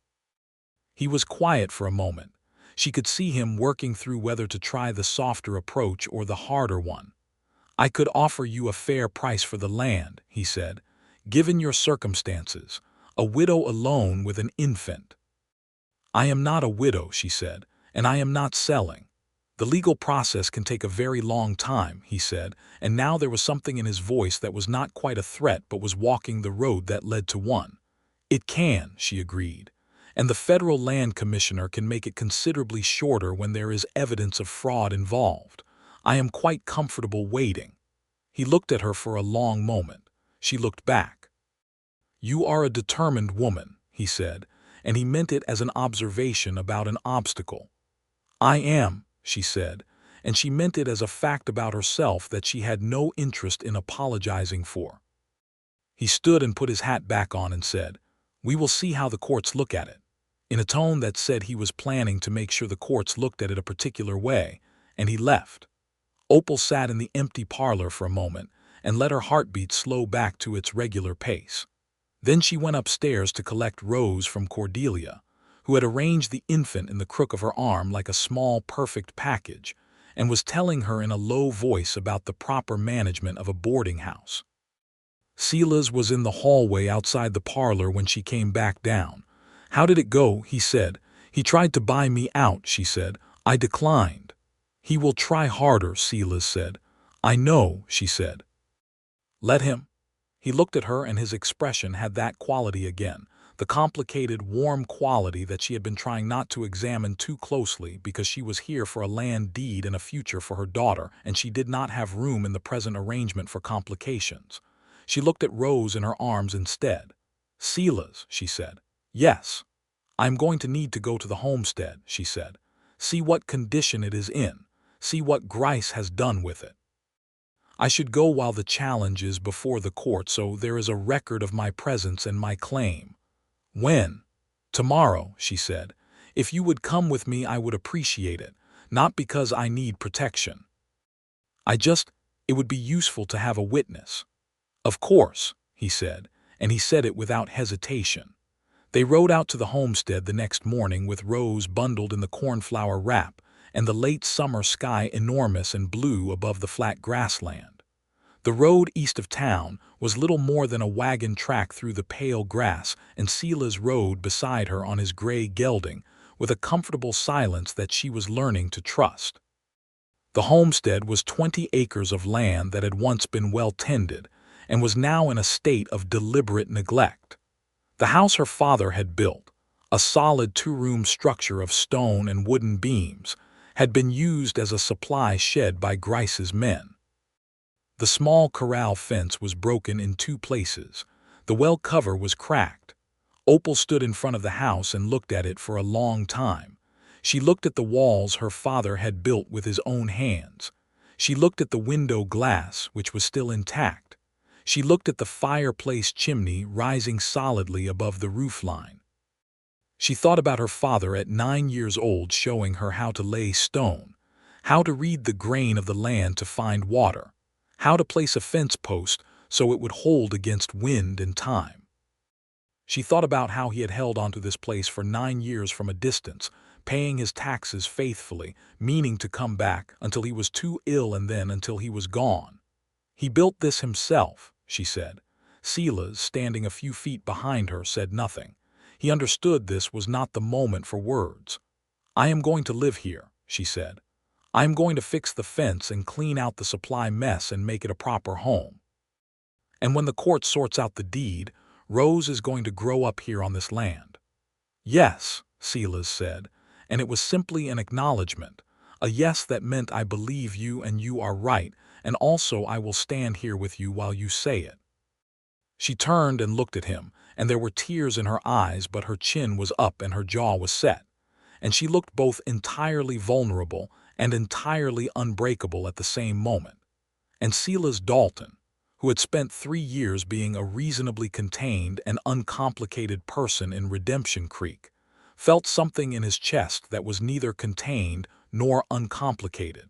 He was quiet for a moment. She could see him working through whether to try the softer approach or the harder one. "I could offer you a fair price for the land," he said, "given your circumstances, a widow alone with an infant." "I am not a widow," she said, "and I am not selling. The legal process can take a very long time," he said, and now there was something in his voice that was not quite a threat but was walking the road that led to one. "It can," she agreed, "and the federal land commissioner can make it considerably shorter when there is evidence of fraud involved. I am quite comfortable waiting." He looked at her for a long moment. She looked back. "You are a determined woman," he said, and he meant it as an observation about an obstacle. "I am," she said, and she meant it as a fact about herself that she had no interest in apologizing for. He stood and put his hat back on and said, "We will see how the courts look at it," in a tone that said he was planning to make sure the courts looked at it a particular way, and he left. Opal sat in the empty parlor for a moment and let her heartbeat slow back to its regular pace. Then she went upstairs to collect Rose from Cordelia, who had arranged the infant in the crook of her arm like a small, perfect package, and was telling her in a low voice about the proper management of a boarding house. Silas was in the hallway outside the parlor when she came back down. "How did it go?" he said. "He tried to buy me out," she said. "I declined." "He will try harder," Silas said. "I know," she said. "Let him." He looked at her and his expression had that quality again, the complicated, warm quality that she had been trying not to examine too closely because she was here for a land deed and a future for her daughter, and she did not have room in the present arrangement for complications. She looked at Rose in her arms instead. "Silas," she said. "Yes." "I am going to need to go to the homestead," she said. "See what condition it is in. See what Grice has done with it. I should go while the challenge is before the court so there is a record of my presence and my claim." "When?" "Tomorrow," she said. "If you would come with me I would appreciate it, not because I need protection. It would be useful to have a witness." "Of course," he said, and he said it without hesitation. They rode out to the homestead the next morning with Rose bundled in the cornflower wrap and the late summer sky enormous and blue above the flat grassland. The road east of town was little more than a wagon track through the pale grass, and Silas rode beside her on his gray gelding with a comfortable silence that she was learning to trust. The homestead was 20 acres of land that had once been well tended and was now in a state of deliberate neglect. The house her father had built, a solid 2-room structure of stone and wooden beams, had been used as a supply shed by Grice's men. The small corral fence was broken in 2 places. The well cover was cracked. Opal stood in front of the house and looked at it for a long time. She looked at the walls her father had built with his own hands. She looked at the window glass, which was still intact. She looked at the fireplace chimney rising solidly above the roofline. She thought about her father at 9 years old showing her how to lay stone, how to read the grain of the land to find water, how to place a fence post so it would hold against wind and time. She thought about how he had held onto this place for 9 years from a distance, paying his taxes faithfully, meaning to come back until he was too ill and then until he was gone. "He built this himself," she said. Silas, standing a few feet behind her, said nothing. He understood this was not the moment for words. "I am going to live here," she said. "I am going to fix the fence and clean out the supply mess and make it a proper home. And when the court sorts out the deed, Rose is going to grow up here on this land." "Yes," Silas said, and it was simply an acknowledgement, a yes that meant I believe you and you are right, and also I will stand here with you while you say it. She turned and looked at him, and there were tears in her eyes, but her chin was up and her jaw was set, and she looked both entirely vulnerable and entirely unbreakable at the same moment. And Silas Dalton, who had spent 3 years being a reasonably contained and uncomplicated person in Redemption Creek, felt something in his chest that was neither contained nor uncomplicated.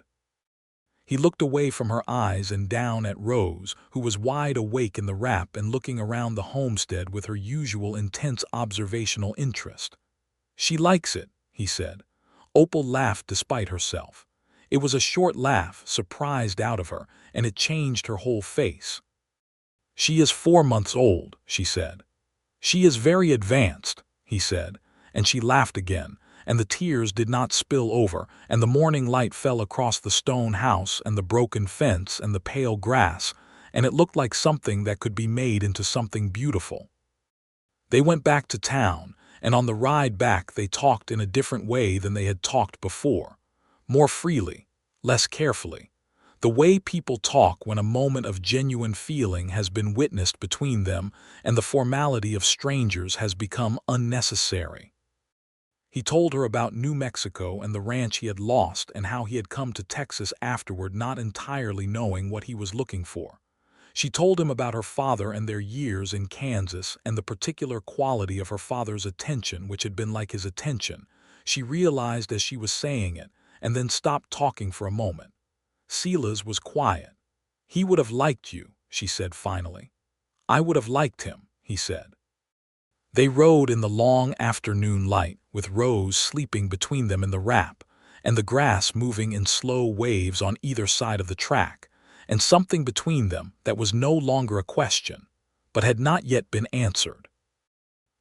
He looked away from her eyes and down at Rose, who was wide awake in the wrap and looking around the homestead with her usual intense observational interest. "She likes it," he said. Opal laughed despite herself. It was a short laugh, surprised out of her, and it changed her whole face. "She is 4 months old," she said. "She is very advanced," he said, and she laughed again, and the tears did not spill over, and the morning light fell across the stone house and the broken fence and the pale grass, and it looked like something that could be made into something beautiful. They went back to town, and on the ride back they talked in a different way than they had talked before, more freely, less carefully, the way people talk when a moment of genuine feeling has been witnessed between them and the formality of strangers has become unnecessary. He told her about New Mexico and the ranch he had lost and how he had come to Texas afterward not entirely knowing what he was looking for. She told him about her father and their years in Kansas and the particular quality of her father's attention which had been like his attention. She realized as she was saying it, and then stopped talking for a moment. Silas was quiet. "He would have liked you," she said finally. "I would have liked him," he said. They rode in the long afternoon light, with Rose sleeping between them in the wrap, and the grass moving in slow waves on either side of the track, and something between them that was no longer a question, but had not yet been answered.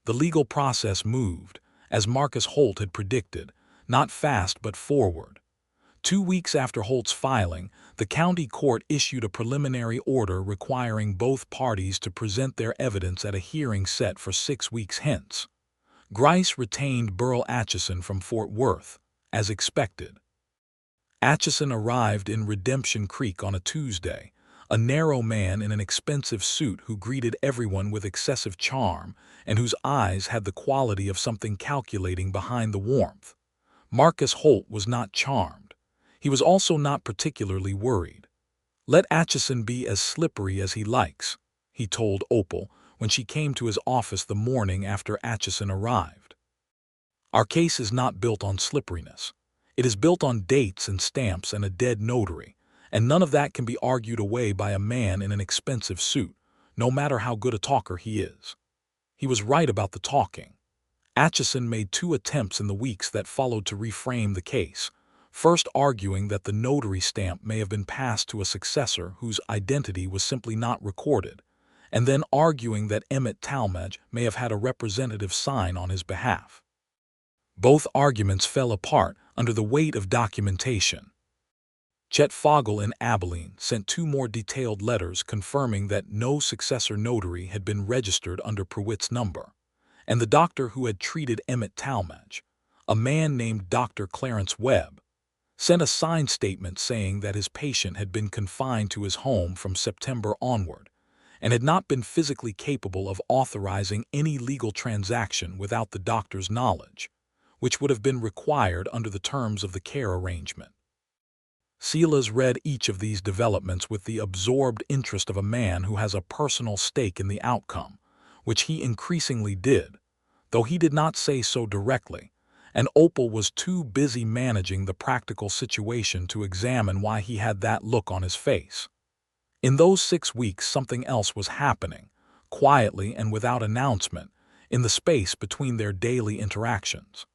The legal process moved, as Marcus Holt had predicted, not fast but forward. 2 weeks after Holt's filing, the county court issued a preliminary order requiring both parties to present their evidence at a hearing set for 6 weeks hence. Grice retained Burl Atchison from Fort Worth, as expected. Atchison arrived in Redemption Creek on a Tuesday, a narrow man in an expensive suit who greeted everyone with excessive charm and whose eyes had the quality of something calculating behind the warmth. Marcus Holt was not charmed. He was also not particularly worried. "Let Atchison be as slippery as he likes," he told Opal when she came to his office the morning after Atchison arrived. "Our case is not built on slipperiness. It is built on dates and stamps and a dead notary, and none of that can be argued away by a man in an expensive suit, no matter how good a talker he is." He was right about the talking. Atchison made 2 attempts in the weeks that followed to reframe the case, first arguing that the notary stamp may have been passed to a successor whose identity was simply not recorded, and then arguing that Emmett Talmadge may have had a representative sign on his behalf. Both arguments fell apart under the weight of documentation. Chet Fogel in Abilene sent 2 more detailed letters confirming that no successor notary had been registered under Prewitt's number, and the doctor who had treated Emmett Talmadge, a man named Dr. Clarence Webb, sent a signed statement saying that his patient had been confined to his home from September onward and had not been physically capable of authorizing any legal transaction without the doctor's knowledge, which would have been required under the terms of the care arrangement. Silas read each of these developments with the absorbed interest of a man who has a personal stake in the outcome, which he increasingly did, though he did not say so directly, and Opal was too busy managing the practical situation to examine why he had that look on his face. In those 6 weeks something else was happening, quietly and without announcement, in the space between their daily interactions.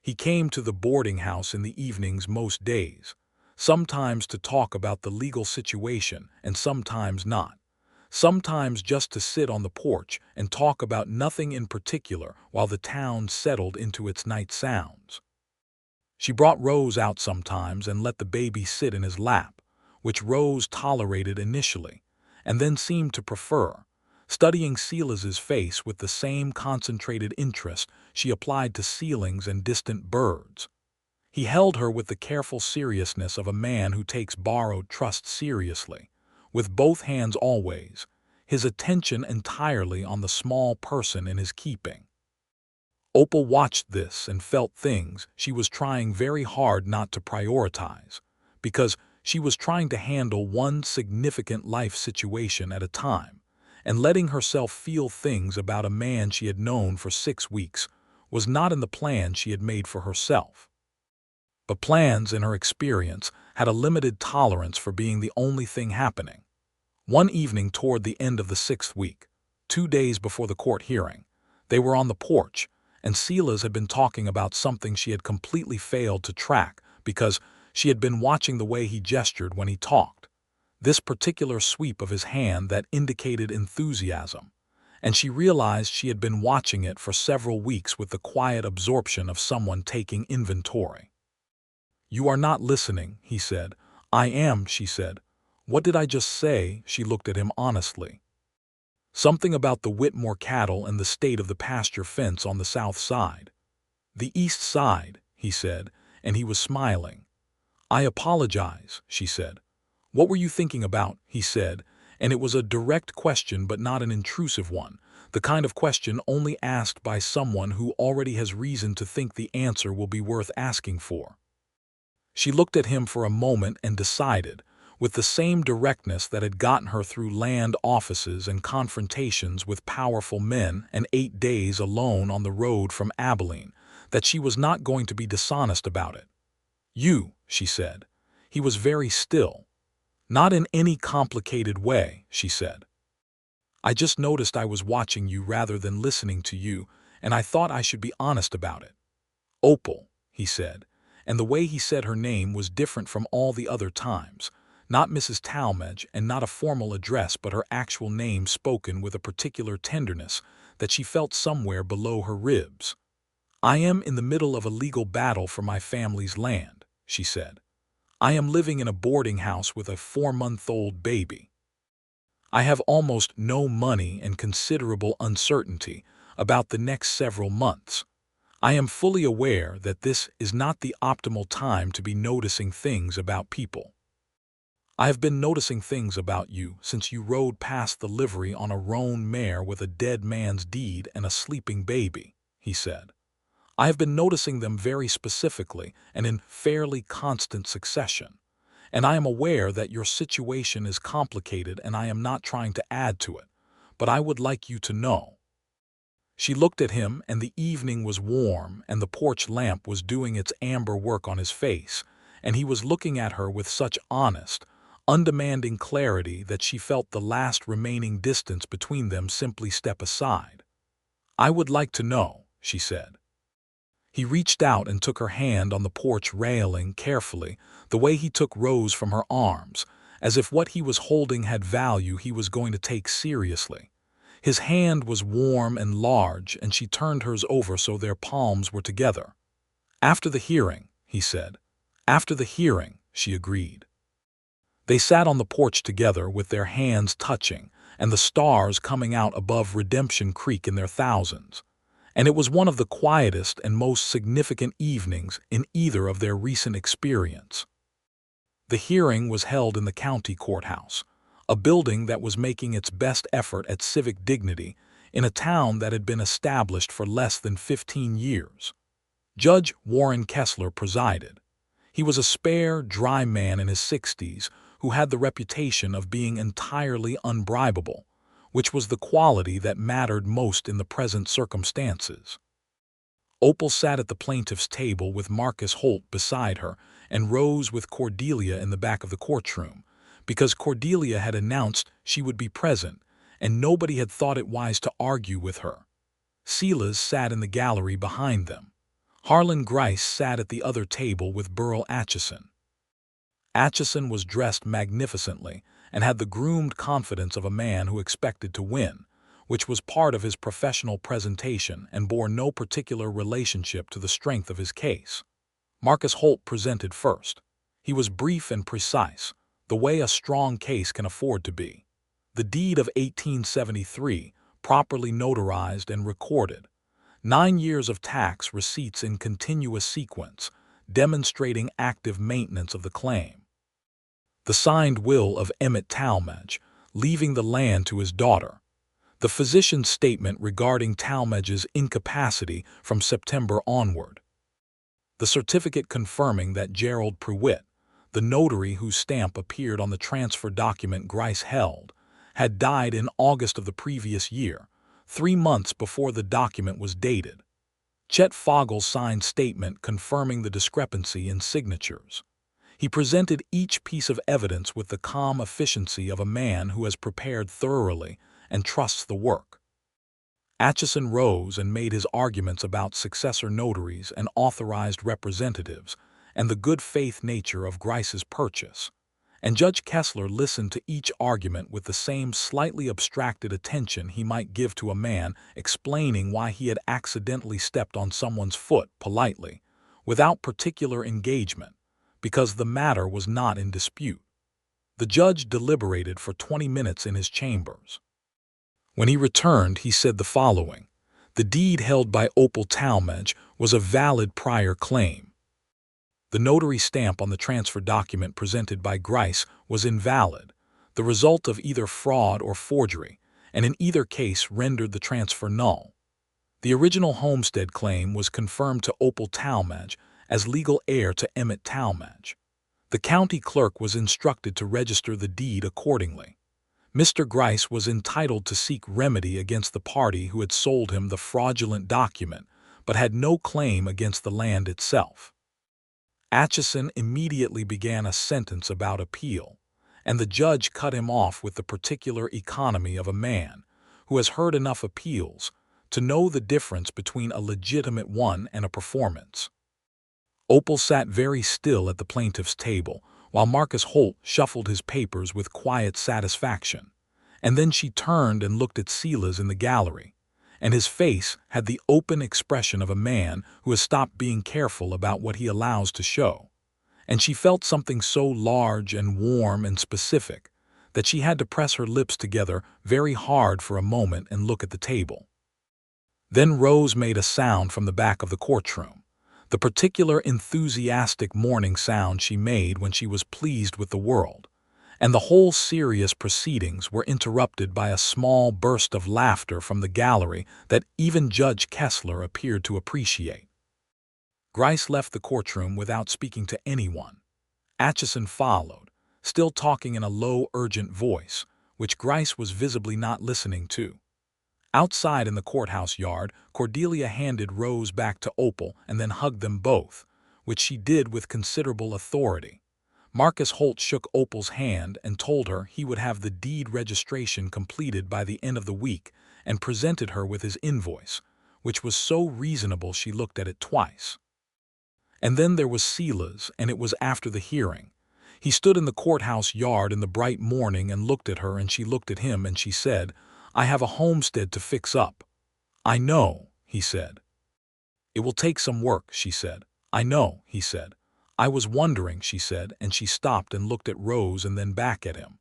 He came to the boarding house in the evenings most days, sometimes to talk about the legal situation and sometimes not. Sometimes just to sit on the porch and talk about nothing in particular while the town settled into its night sounds. She brought Rose out sometimes and let the baby sit in his lap, which Rose tolerated initially, and then seemed to prefer, studying Silas's face with the same concentrated interest she applied to ceilings and distant birds. He held her with the careful seriousness of a man who takes borrowed trust seriously, with both hands always, his attention entirely on the small person in his keeping. Opal watched this and felt things she was trying very hard not to prioritize, because she was trying to handle one significant life situation at a time, and letting herself feel things about a man she had known for 6 weeks was not in the plan she had made for herself. But plans, in her experience, had a limited tolerance for being the only thing happening. One evening toward the end of the 6th week, 2 days before the court hearing, they were on the porch, and Silas had been talking about something she had completely failed to track because she had been watching the way he gestured when he talked. This particular sweep of his hand that indicated enthusiasm, and she realized she had been watching it for several weeks with the quiet absorption of someone taking inventory. "You are not listening," he said. "I am," she said. "What did I just say?" She looked at him honestly. "Something about the Whitmore cattle and the state of the pasture fence on the south side." "The east side," he said, and he was smiling. "I apologize," she said. "What were you thinking about?" he said, and it was a direct question but not an intrusive one, the kind of question only asked by someone who already has reason to think the answer will be worth asking for. She looked at him for a moment and decided, with the same directness that had gotten her through land offices and confrontations with powerful men and 8 days alone on the road from Abilene, that she was not going to be dishonest about it. "You," she said. He was very still. "Not in any complicated way," she said. "I just noticed I was watching you rather than listening to you, and I thought I should be honest about it." "Opal," he said, and the way he said her name was different from all the other times. Not Mrs. Talmadge, and not a formal address, but her actual name spoken with a particular tenderness that she felt somewhere below her ribs. "I am in the middle of a legal battle for my family's land," she said. "I am living in a boarding house with a 4-month-old baby. I have almost no money and considerable uncertainty about the next several months. I am fully aware that this is not the optimal time to be noticing things about people. I have been noticing things about you since you rode past the livery on a roan mare with a dead man's deed and a sleeping baby," he said. "I have been noticing them very specifically and in fairly constant succession. And I am aware that your situation is complicated and I am not trying to add to it, but I would like you to know." She looked at him, and the evening was warm and the porch lamp was doing its amber work on his face, and he was looking at her with such honest, undemanding clarity that she felt the last remaining distance between them simply step aside. "I would like to know," she said. He reached out and took her hand on the porch railing carefully, the way he took Rose from her arms, as if what he was holding had value he was going to take seriously. His hand was warm and large, and she turned hers over so their palms were together. "After the hearing," he said. "After the hearing," she agreed. They sat on the porch together with their hands touching and the stars coming out above Redemption Creek in their thousands. And it was one of the quietest and most significant evenings in either of their recent experience. The hearing was held in the county courthouse, a building that was making its best effort at civic dignity in a town that had been established for less than 15 years. Judge Warren Kessler presided. He was a spare, dry man in his 60s who had the reputation of being entirely unbribable, which was the quality that mattered most in the present circumstances. Opal sat at the plaintiff's table with Marcus Holt beside her and Rose with Cordelia in the back of the courtroom, because Cordelia had announced she would be present, and nobody had thought it wise to argue with her. Silas sat in the gallery behind them. Harlan Grice sat at the other table with Burl Atchison. Atchison was dressed magnificently and had the groomed confidence of a man who expected to win, which was part of his professional presentation and bore no particular relationship to the strength of his case. Marcus Holt presented first. He was brief and precise, the way a strong case can afford to be. The deed of 1873, properly notarized and recorded. 9 years of tax receipts in continuous sequence, demonstrating active maintenance of the claim. The signed will of Emmett Talmadge, leaving the land to his daughter. The physician's statement regarding Talmadge's incapacity from September onward. The certificate confirming that Gerald Pruitt, the notary whose stamp appeared on the transfer document Grice held, had died in August of the previous year, 3 months before the document was dated. Chet Fogel signed statement confirming the discrepancy in signatures. He presented each piece of evidence with the calm efficiency of a man who has prepared thoroughly and trusts the work. Atchison rose and made his arguments about successor notaries and authorized representatives and the good faith nature of Grice's purchase, and Judge Kessler listened to each argument with the same slightly abstracted attention he might give to a man explaining why he had accidentally stepped on someone's foot politely, without particular engagement, because the matter was not in dispute. The judge deliberated for 20 minutes in his chambers. When he returned, he said the following: "The deed held by Opal Talmadge was a valid prior claim. The notary stamp on the transfer document presented by Grice was invalid, the result of either fraud or forgery, and in either case rendered the transfer null. The original homestead claim was confirmed to Opal Talmadge as legal heir to Emmett Talmadge. The county clerk was instructed to register the deed accordingly. Mr. Grice was entitled to seek remedy against the party who had sold him the fraudulent document, but had no claim against the land itself." Atchison immediately began a sentence about appeal, and the judge cut him off with the particular economy of a man who has heard enough appeals to know the difference between a legitimate one and a performance. Opal sat very still at the plaintiff's table, while Marcus Holt shuffled his papers with quiet satisfaction, and then she turned and looked at Silas in the gallery, and his face had the open expression of a man who has stopped being careful about what he allows to show, and she felt something so large and warm and specific that she had to press her lips together very hard for a moment and look at the table. Then Rose made a sound from the back of the courtroom, the particular enthusiastic morning sound she made when she was pleased with the world, and the whole serious proceedings were interrupted by a small burst of laughter from the gallery that even Judge Kessler appeared to appreciate. Grice left the courtroom without speaking to anyone. Atchison followed, still talking in a low, urgent voice, which Grice was visibly not listening to. Outside in the courthouse yard, Cordelia handed Rose back to Opal and then hugged them both, which she did with considerable authority. Marcus Holt shook Opal's hand and told her he would have the deed registration completed by the end of the week and presented her with his invoice, which was so reasonable she looked at it twice. And then there was Silas, and it was after the hearing. He stood in the courthouse yard in the bright morning and looked at her, and she looked at him, and she said, "I have a homestead to fix up." "I know," he said. "It will take some work," she said. "I know," he said. "I was wondering," she said, and she stopped and looked at Rose and then back at him.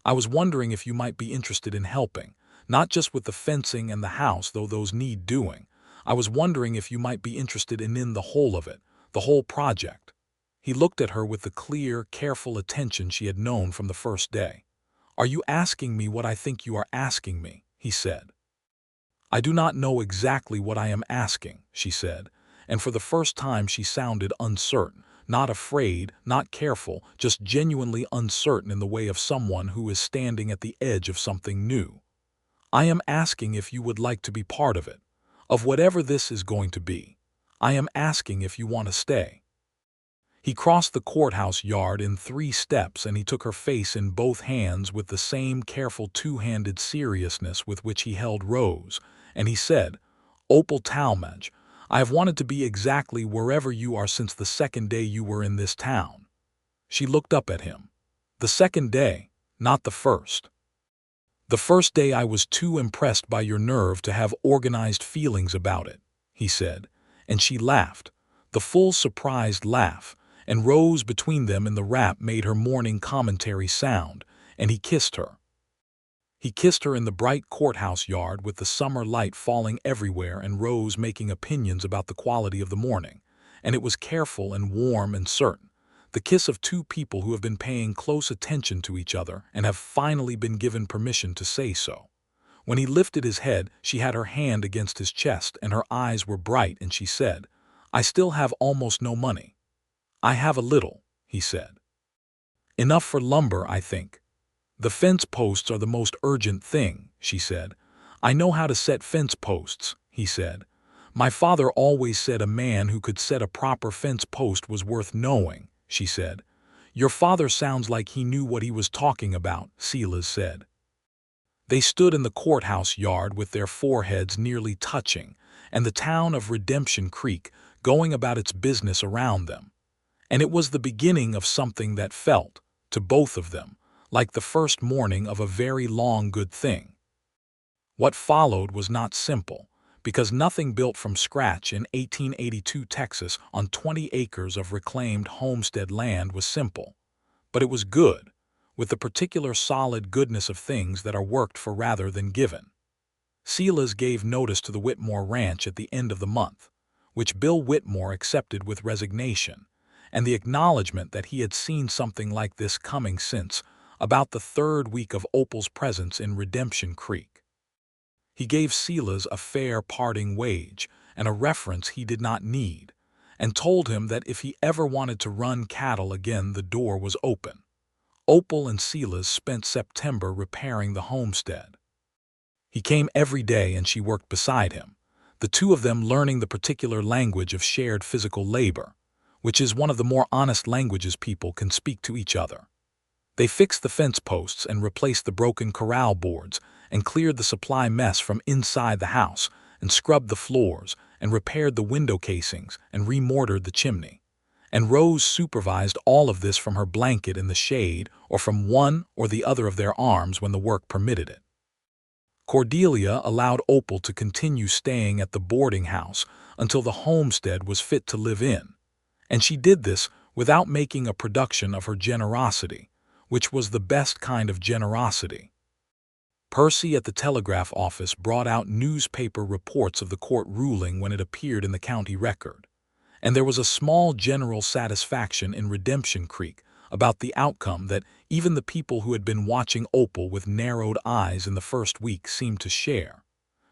"I was wondering if you might be interested in helping, not just with the fencing and the house, though those need doing. I was wondering if you might be interested in the whole of it, the whole project." He looked at her with the clear, careful attention she had known from the first day. "Are you asking me what I think you are asking me?" he said. "I do not know exactly what I am asking," she said, and for the first time she sounded uncertain, not afraid, not careful, just genuinely uncertain in the way of someone who is standing at the edge of something new. "I am asking if you would like to be part of it, of whatever this is going to be. I am asking if you want to stay." He crossed the courthouse yard in 3 steps, and he took her face in both hands with the same careful two-handed seriousness with which he held Rose, and he said, "Opal Talmadge, I have wanted to be exactly wherever you are since the second day you were in this town." She looked up at him. "The second day, not the first." "The first day I was too impressed by your nerve to have organized feelings about it," he said, and she laughed, the full surprised laugh, and Rose between them in the wrap made her morning commentary sound, and he kissed her. He kissed her in the bright courthouse yard with the summer light falling everywhere and Rose making opinions about the quality of the morning, and it was careful and warm and certain, the kiss of 2 people who have been paying close attention to each other and have finally been given permission to say so. When he lifted his head, she had her hand against his chest and her eyes were bright, and she said, "I still have almost no money." "I have a little," he said. "Enough for lumber, I think." "The fence posts are the most urgent thing," she said. "I know how to set fence posts," he said. My father always said a man who could set a proper fence post was worth knowing, she said. Your father sounds like he knew what he was talking about, Silas said. They stood in the courthouse yard with their foreheads nearly touching, and the town of Redemption Creek going about its business around them. And it was the beginning of something that felt, to both of them, like the first morning of a very long good thing. What followed was not simple, because nothing built from scratch in 1882 Texas on 20 acres of reclaimed homestead land was simple. But it was good, with the particular solid goodness of things that are worked for rather than given. Silas gave notice to the Whitmore Ranch at the end of the month, which Bill Whitmore accepted with resignation, and the acknowledgement that he had seen something like this coming since about the third week of Opal's presence in Redemption Creek. He gave Silas a fair parting wage and a reference he did not need, and told him that if he ever wanted to run cattle again, the door was open. Opal and Silas spent September repairing the homestead. He came every day and she worked beside him, the two of them learning the particular language of shared physical labor, which is one of the more honest languages people can speak to each other. They fixed the fence posts and replaced the broken corral boards and cleared the supply mess from inside the house and scrubbed the floors and repaired the window casings and remortared the chimney. And Rose supervised all of this from her blanket in the shade or from one or the other of their arms when the work permitted it. Cordelia allowed Opal to continue staying at the boarding house until the homestead was fit to live in, and she did this without making a production of her generosity, which was the best kind of generosity. Percy at the telegraph office brought out newspaper reports of the court ruling when it appeared in the county record, and there was a small general satisfaction in Redemption Creek about the outcome that even the people who had been watching Opal with narrowed eyes in the first week seemed to share,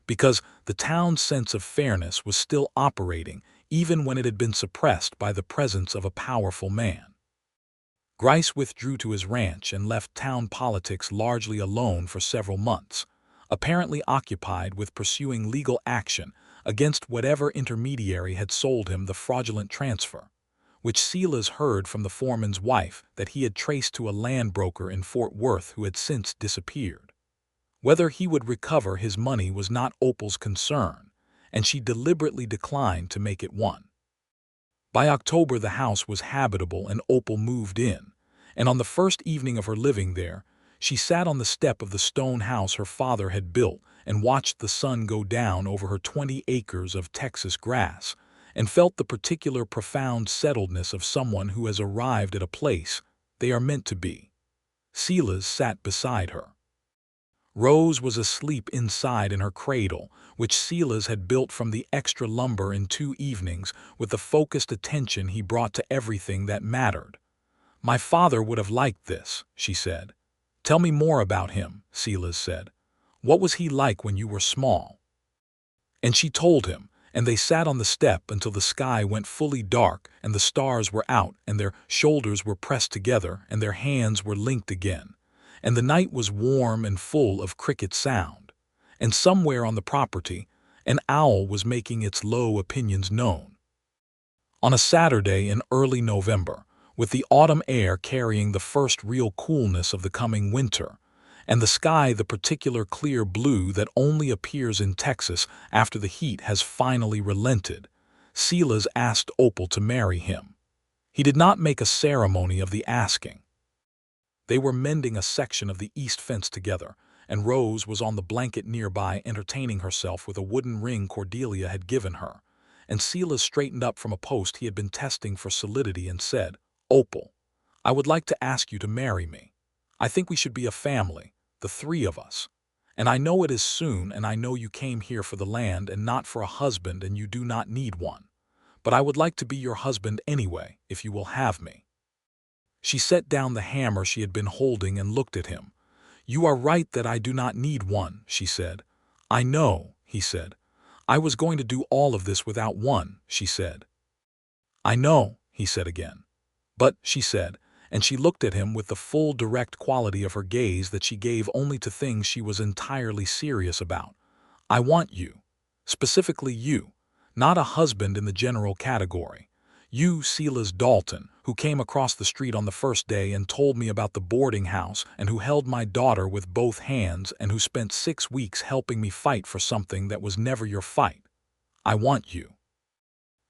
because the town's sense of fairness was still operating even when it had been suppressed by the presence of a powerful man. Grice withdrew to his ranch and left town politics largely alone for several months, apparently occupied with pursuing legal action against whatever intermediary had sold him the fraudulent transfer, which Silas heard from the foreman's wife that he had traced to a land broker in Fort Worth who had since disappeared. Whether he would recover his money was not Opal's concern, and she deliberately declined to make it one. By October the house was habitable and Opal moved in, and on the first evening of her living there, she sat on the step of the stone house her father had built and watched the sun go down over her 20 acres of Texas grass, and felt the particular profound settledness of someone who has arrived at a place they are meant to be. Silas sat beside her. Rose was asleep inside in her cradle, which Silas had built from the extra lumber in 2 evenings with the focused attention he brought to everything that mattered. My father would have liked this, she said. Tell me more about him, Silas said. What was he like when you were small? And she told him, and they sat on the step until the sky went fully dark and the stars were out and their shoulders were pressed together and their hands were linked again. And the night was warm and full of cricket sound, and somewhere on the property, an owl was making its low opinions known. On a Saturday in early November, with the autumn air carrying the first real coolness of the coming winter, and the sky the particular clear blue that only appears in Texas after the heat has finally relented, Silas asked Opal to marry him. He did not make a ceremony of the asking. They were mending a section of the east fence together, and Rose was on the blanket nearby entertaining herself with a wooden ring Cordelia had given her, and Silas straightened up from a post he had been testing for solidity and said, Opal, I would like to ask you to marry me. I think we should be a family, the 3 of us. And I know it is soon, and I know you came here for the land and not for a husband, and you do not need one. But I would like to be your husband anyway, if you will have me. She set down the hammer she had been holding and looked at him. You are right that I do not need one, she said. I know, he said. I was going to do all of this without one, she said. I know, he said again. But, she said, and she looked at him with the full direct quality of her gaze that she gave only to things she was entirely serious about. I want you, specifically you, Not a husband in the general category. You, Silas Dalton, who came across the street on the first day and told me about the boarding house and who held my daughter with both hands and who spent 6 weeks helping me fight for something that was never your fight. I want you."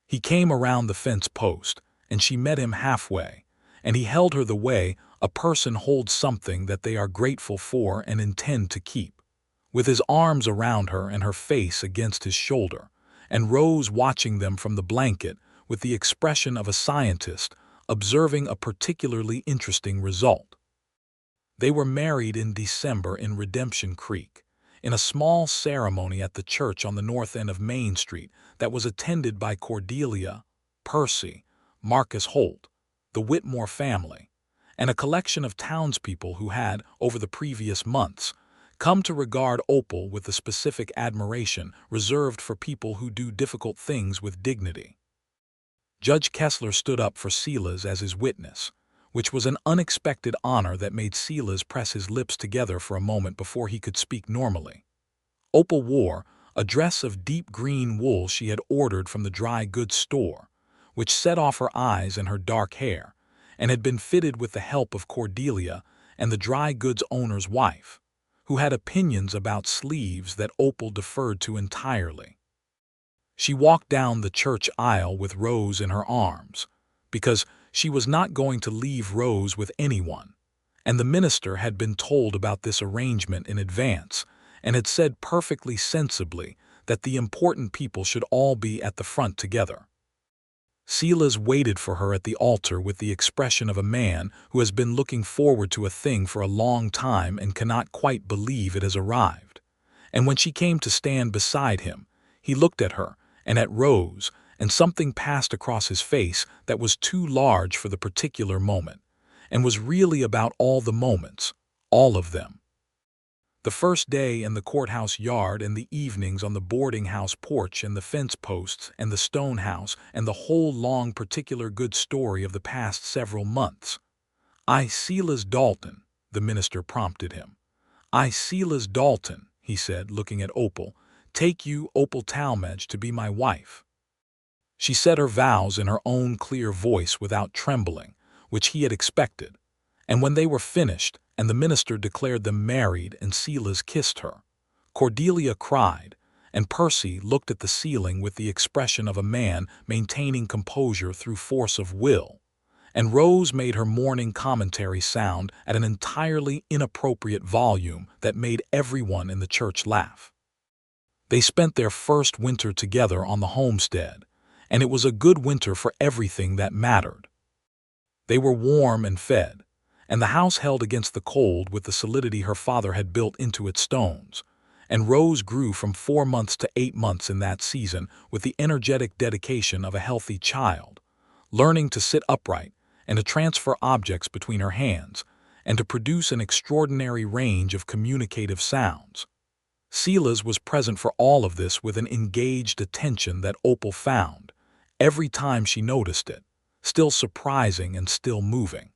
He came around the fence post, and she met him halfway, and he held her the way a person holds something that they are grateful for and intend to keep, with his arms around her and her face against his shoulder, and Rose watching them from the blanket with the expression of a scientist observing a particularly interesting result. They were married in December in Redemption Creek, in a small ceremony at the church on the north end of Main Street that was attended by Cordelia, Percy, Marcus Holt, the Whitmore family, and a collection of townspeople who had, over the previous months, come to regard Opal with the specific admiration reserved for people who do difficult things with dignity. Judge Kessler stood up for Silas as his witness, which was an unexpected honor that made Silas press his lips together for a moment before he could speak normally. Opal wore a dress of deep green wool she had ordered from the dry goods store, which set off her eyes and her dark hair, and had been fitted with the help of Cordelia and the dry goods owner's wife, who had opinions about sleeves that Opal deferred to entirely. She walked down the church aisle with Rose in her arms, because she was not going to leave Rose with anyone, and the minister had been told about this arrangement in advance and had said perfectly sensibly that the important people should all be at the front together. Silas waited for her at the altar with the expression of a man who has been looking forward to a thing for a long time and cannot quite believe it has arrived. And when she came to stand beside him, he looked at her and at Rose, and something passed across his face that was too large for the particular moment, and was really about all the moments, all of them. The first day in the courthouse yard and the evenings on the boarding house porch and the fence posts and the stone house and the whole long particular good story of the past several months. "I, Silas Dalton," the minister prompted him. "I, Silas Dalton," he said, looking at Opal, "take you, Opal Talmadge, to be my wife." She said her vows in her own clear voice without trembling, which he had expected, and when they were finished and the minister declared them married and Silas kissed her, Cordelia cried, and Percy looked at the ceiling with the expression of a man maintaining composure through force of will, and Rose made her morning commentary sound at an entirely inappropriate volume that made everyone in the church laugh. They spent their first winter together on the homestead, and it was a good winter for everything that mattered. They were warm and fed, and the house held against the cold with the solidity her father had built into its stones, and Rose grew from 4 months to 8 months in that season with the energetic dedication of a healthy child, learning to sit upright and to transfer objects between her hands, and to produce an extraordinary range of communicative sounds. Silas was present for all of this with an engaged attention that Opal found, every time she noticed it, still surprising and still moving.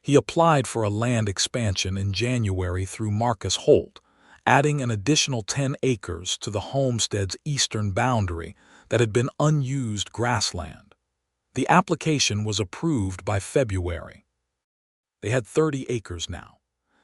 He applied for a land expansion in January through Marcus Holt, adding an additional 10 acres to the homestead's eastern boundary that had been unused grassland. The application was approved by February. They had 30 acres now.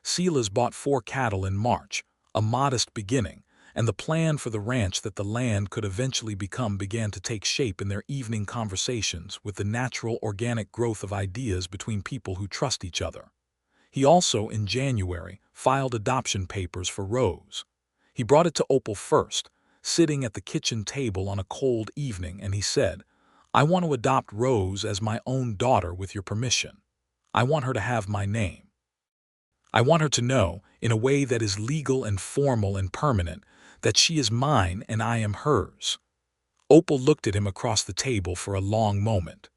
Silas bought 4 cattle in March, a modest beginning, and the plan for the ranch that the land could eventually become began to take shape in their evening conversations with the natural organic growth of ideas between people who trust each other. He also, in January, filed adoption papers for Rose. He brought it to Opal first, sitting at the kitchen table on a cold evening, and he said, "I want to adopt Rose as my own daughter with your permission. I want her to have my name. I want her to know, in a way that is legal and formal and permanent, that she is mine and I am hers." Opal looked at him across the table for a long moment.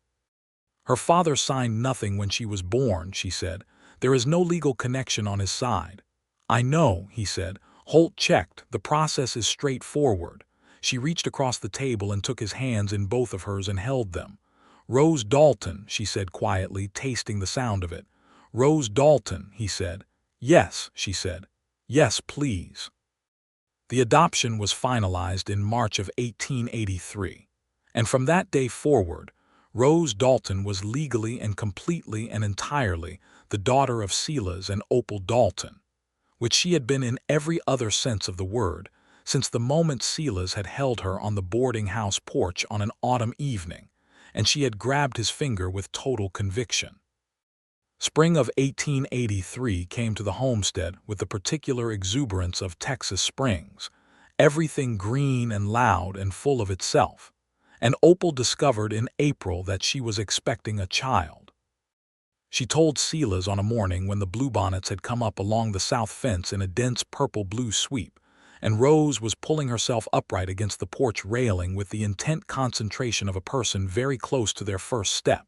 "Her father signed nothing when she was born," she said. "There is no legal connection on his side." "I know," he said. Holt checked. "The process is straightforward." She reached across the table and took his hands in both of hers and held them. "Rose Dalton," she said quietly, tasting the sound of it. "Rose Dalton," he said. "Yes," she said. "Yes, please." The adoption was finalized in March of 1883, and from that day forward, Rose Dalton was legally and completely and entirely the daughter of Silas and Opal Dalton, which she had been in every other sense of the word, since the moment Silas had held her on the boarding house porch on an autumn evening, and she had grabbed his finger with total conviction. Spring of 1883 came to the homestead with the particular exuberance of Texas springs, everything green and loud and full of itself, and Opal discovered in April that she was expecting a child. She told Silas on a morning when the bluebonnets had come up along the south fence in a dense purple-blue sweep, and Rose was pulling herself upright against the porch railing with the intent concentration of a person very close to their first step.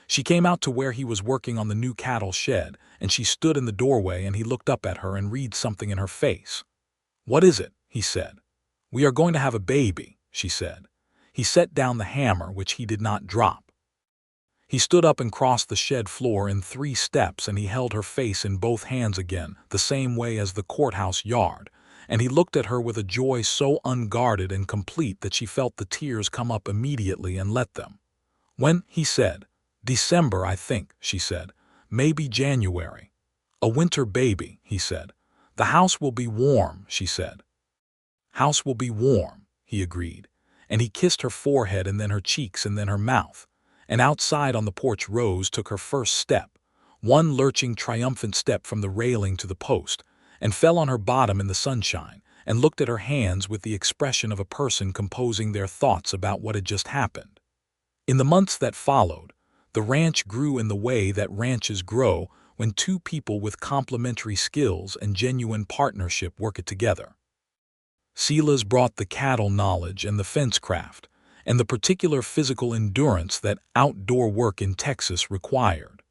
She came out to where he was working on the new cattle shed, and she stood in the doorway, and he looked up at her and read something in her face. "What is it?" he said. "We are going to have a baby," she said. He set down the hammer, which he did not drop. He stood up and crossed the shed floor in 3 steps, and he held her face in both hands again, the same way as the courthouse yard, and he looked at her with a joy so unguarded and complete that she felt the tears come up immediately and let them. "When?" he said. "December, I think," she said. "Maybe January." "A winter baby," he said. "The house will be warm," she said. "House will be warm," he agreed, and he kissed her forehead and then her cheeks and then her mouth. And outside on the porch Rose took her first step, one lurching triumphant step from the railing to the post, and fell on her bottom in the sunshine, and looked at her hands with the expression of a person composing their thoughts about what had just happened. In the months that followed, the ranch grew in the way that ranches grow when 2 people with complementary skills and genuine partnership work it together. Silas brought the cattle knowledge and the fence craft, and the particular physical endurance that outdoor work in Texas required.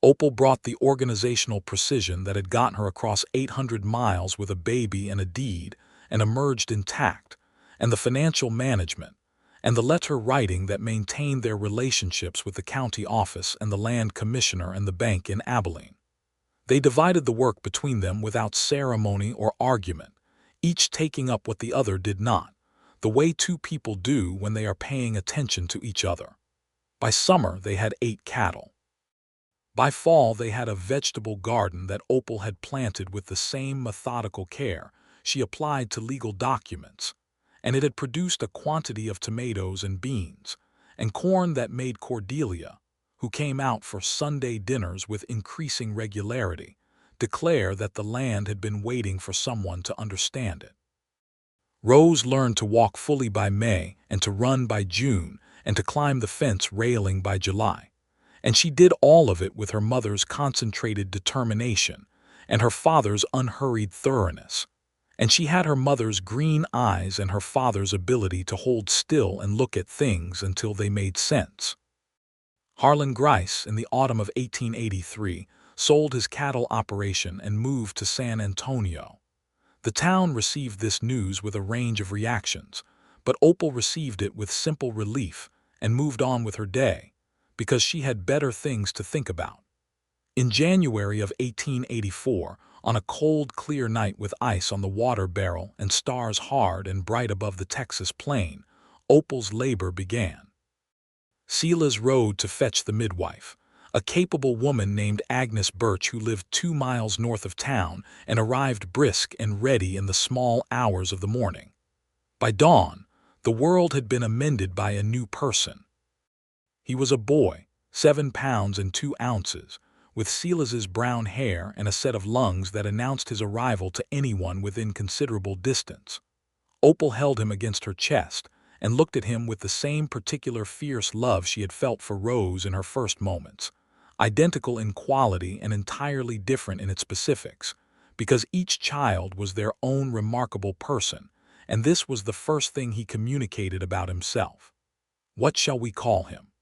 Opal brought the organizational precision that had gotten her across 800 miles with a baby and a deed and emerged intact, and the financial management, and the letter writing that maintained their relationships with the county office and the land commissioner and the bank in Abilene. They divided the work between them without ceremony or argument, each taking up what the other did not, the way 2 people do when they are paying attention to each other. By summer, they had 8 cattle. By fall, they had a vegetable garden that Opal had planted with the same methodical care she applied to legal documents, and it had produced a quantity of tomatoes and beans, and corn that made Cordelia, who came out for Sunday dinners with increasing regularity, declare that the land had been waiting for someone to understand it. Rose learned to walk fully by May, and to run by June, and to climb the fence railing by July. And she did all of it with her mother's concentrated determination and her father's unhurried thoroughness. And she had her mother's green eyes and her father's ability to hold still and look at things until they made sense. Harlan Grice, in the autumn of 1883, sold his cattle operation and moved to San Antonio. The town received this news with a range of reactions, but Opal received it with simple relief and moved on with her day, because she had better things to think about. In January of 1884, on a cold, clear night with ice on the water barrel and stars hard and bright above the Texas plain, Opal's labor began. Silas rode to fetch the midwife, a capable woman named Agnes Birch who lived 2 miles north of town and arrived brisk and ready in the small hours of the morning. By dawn, the world had been amended by a new person. He was a boy, 7 pounds and 2 ounces, with Silas's brown hair and a set of lungs that announced his arrival to anyone within considerable distance. Opal held him against her chest and looked at him with the same particular fierce love she had felt for Rose in her first moments, identical in quality and entirely different in its specifics, because each child was their own remarkable person, and this was the first thing he communicated about himself. "What shall we call him?"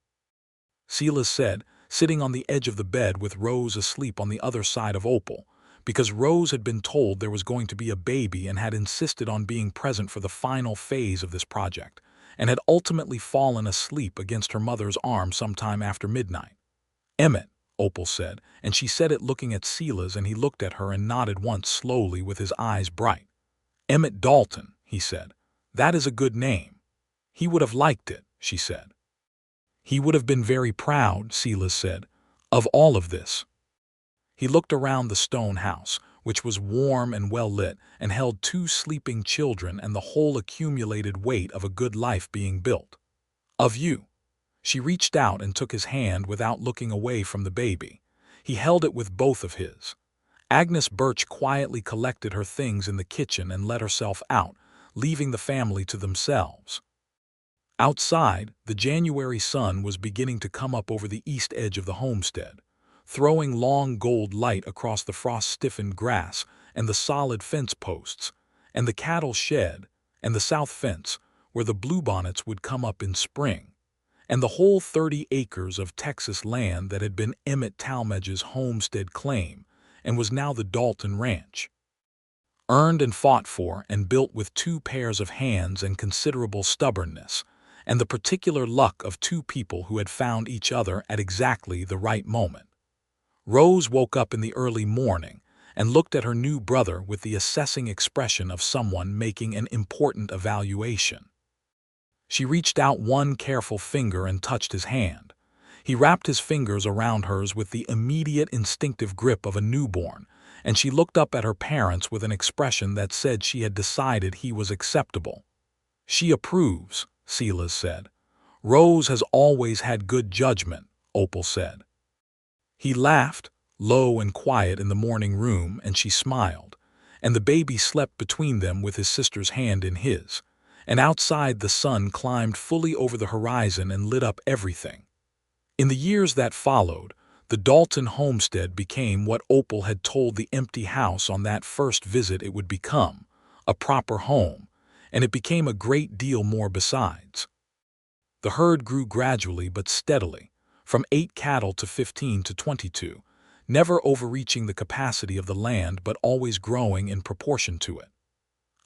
Silas said, sitting on the edge of the bed with Rose asleep on the other side of Opal, because Rose had been told there was going to be a baby and had insisted on being present for the final phase of this project, and had ultimately fallen asleep against her mother's arm sometime after midnight. "Emmett," Opal said, and she said it looking at Silas, and he looked at her and nodded once slowly with his eyes bright. Emmett Dalton, he said. That is a good name. He would have liked it, she said. He would have been very proud, Silas said, of all of this. He looked around the stone house, which was warm and well lit and held 2 sleeping children and the whole accumulated weight of a good life being built. Of you. She reached out and took his hand without looking away from the baby. He held it with both of his. Agnes Birch quietly collected her things in the kitchen and let herself out, leaving the family to themselves. Outside, the January sun was beginning to come up over the east edge of the homestead, throwing long gold light across the frost-stiffened grass and the solid fence posts, and the cattle shed, and the south fence, where the bluebonnets would come up in spring, and the whole 30 acres of Texas land that had been Emmett Talmadge's homestead claim and was now the Dalton Ranch. Earned and fought for and built with 2 pairs of hands and considerable stubbornness, and the particular luck of 2 people who had found each other at exactly the right moment. Rose woke up in the early morning and looked at her new brother with the assessing expression of someone making an important evaluation. She reached out one careful finger and touched his hand. He wrapped his fingers around hers with the immediate instinctive grip of a newborn, and she looked up at her parents with an expression that said she had decided he was acceptable. She approves, Silas said. Rose has always had good judgment, Opal said. He laughed, low and quiet in the morning room, and she smiled, and the baby slept between them with his sister's hand in his. And outside the sun climbed fully over the horizon and lit up everything. In the years that followed, the Dalton homestead became what Opal had told the empty house on that first visit it would become, a proper home, and it became a great deal more besides. The herd grew gradually but steadily, from 8 cattle to 15 to 22, never overreaching the capacity of the land but always growing in proportion to it.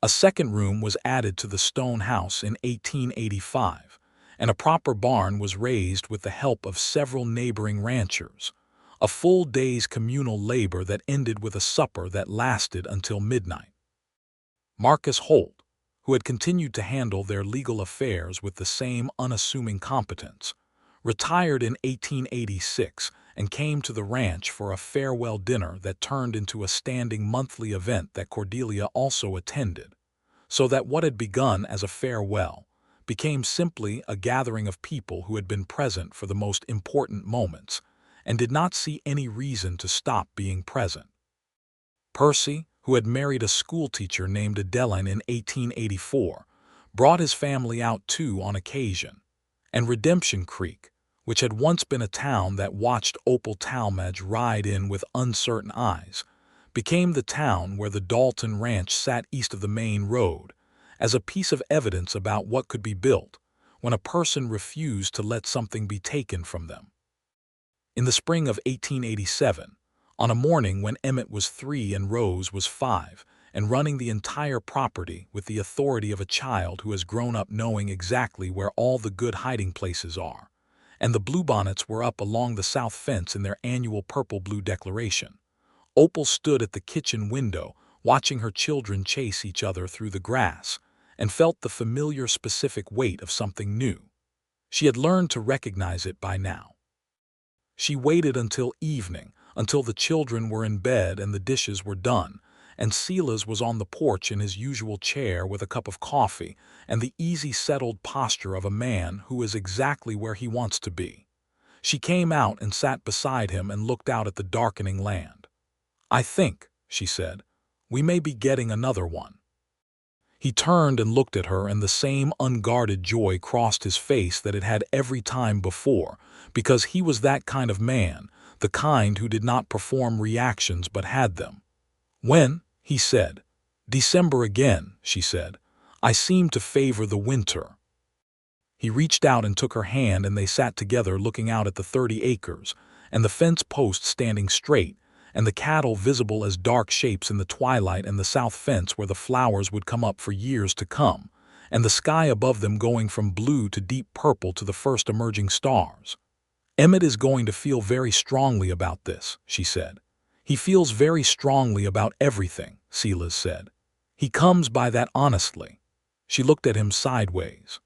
A second room was added to the stone house in 1885, and a proper barn was raised with the help of several neighboring ranchers, a full day's communal labor that ended with a supper that lasted until midnight. Marcus Holt, who had continued to handle their legal affairs with the same unassuming competence, retired in 1886 and came to the ranch for a farewell dinner that turned into a standing monthly event that Cordelia also attended, so that what had begun as a farewell became simply a gathering of people who had been present for the most important moments and did not see any reason to stop being present. Percy, who had married a schoolteacher named Adeline in 1884, brought his family out too on occasion, and Redemption Creek, which had once been a town that watched Opal Talmadge ride in with uncertain eyes, became the town where the Dalton Ranch sat east of the main road, as a piece of evidence about what could be built when a person refused to let something be taken from them. In the spring of 1887, on a morning when Emmett was 3 and Rose was 5, and running the entire property with the authority of a child who has grown up knowing exactly where all the good hiding places are, and the bluebonnets were up along the south fence in their annual purple-blue declaration, Opal stood at the kitchen window watching her children chase each other through the grass and felt the familiar specific weight of something new. She had learned to recognize it by now. She waited until evening, until the children were in bed and the dishes were done, and Silas was on the porch in his usual chair with a cup of coffee and the easy settled posture of a man who is exactly where he wants to be. She came out and sat beside him and looked out at the darkening land. "I think," she said, "we may be getting another one." He turned and looked at her, and the same unguarded joy crossed his face that it had every time before, because he was that kind of man, the kind who did not perform reactions but had them. "When?" he said. "December again," she said. "I seem to favor the winter." He reached out and took her hand, and they sat together looking out at the 30 acres, and the fence posts standing straight, and the cattle visible as dark shapes in the twilight, and the south fence where the flowers would come up for years to come, and the sky above them going from blue to deep purple to the first emerging stars. "Emmett is going to feel very strongly about this," she said. "He feels very strongly about everything," Silas said. He comes by that honestly. She looked at him sideways.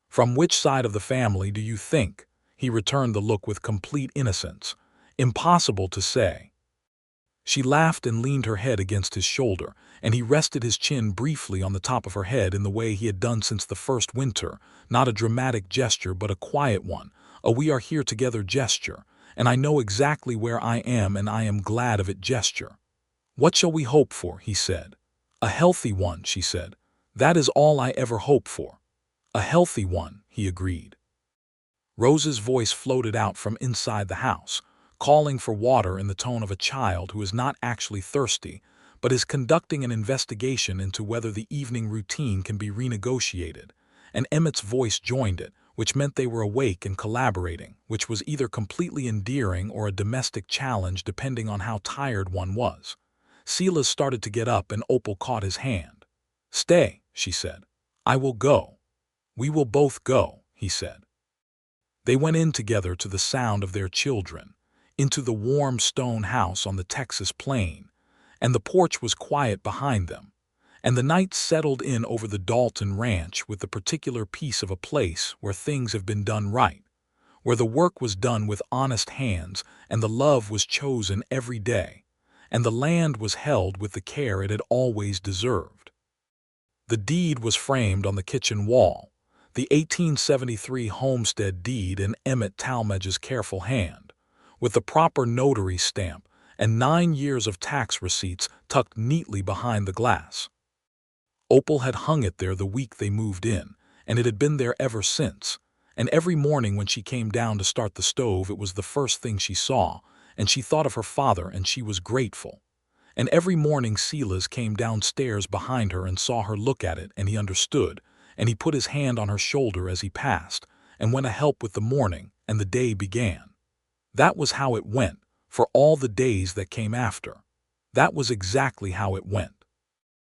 From which side of the family do you think? He returned the look with complete innocence. Impossible to say. She laughed and leaned her head against his shoulder, and he rested his chin briefly on the top of her head in the way he had done since the first winter, not a dramatic gesture but a quiet one, a we are here together gesture, and I know exactly where I am and I am glad of it gesture. What shall we hope for? He said. A healthy one, she said. That is all I ever hope for. A healthy one, he agreed. Rose's voice floated out from inside the house, calling for water in the tone of a child who is not actually thirsty, but is conducting an investigation into whether the evening routine can be renegotiated, and Emmett's voice joined it, which meant they were awake and collaborating, which was either completely endearing or a domestic challenge depending on how tired one was. Silas started to get up and Opal caught his hand. Stay, she said. I will go. We will both go, he said. They went in together to the sound of their children, into the warm stone house on the Texas plain, and the porch was quiet behind them, and the night settled in over the Dalton ranch with the particular piece of a place where things have been done right, where the work was done with honest hands and the love was chosen every day, and the land was held with the care it had always deserved. The deed was framed on the kitchen wall, the 1873 homestead deed in Opal Talmadge's careful hand, with the proper notary stamp and 9 years of tax receipts tucked neatly behind the glass. Opal had hung it there the week they moved in, and it had been there ever since, and every morning when she came down to start the stove it was the first thing she saw, and she thought of her father and she was grateful. And every morning Silas came downstairs behind her and saw her look at it and he understood, and he put his hand on her shoulder as he passed, and went to help with the morning, and the day began. That was how it went, for all the days that came after. That was exactly how it went.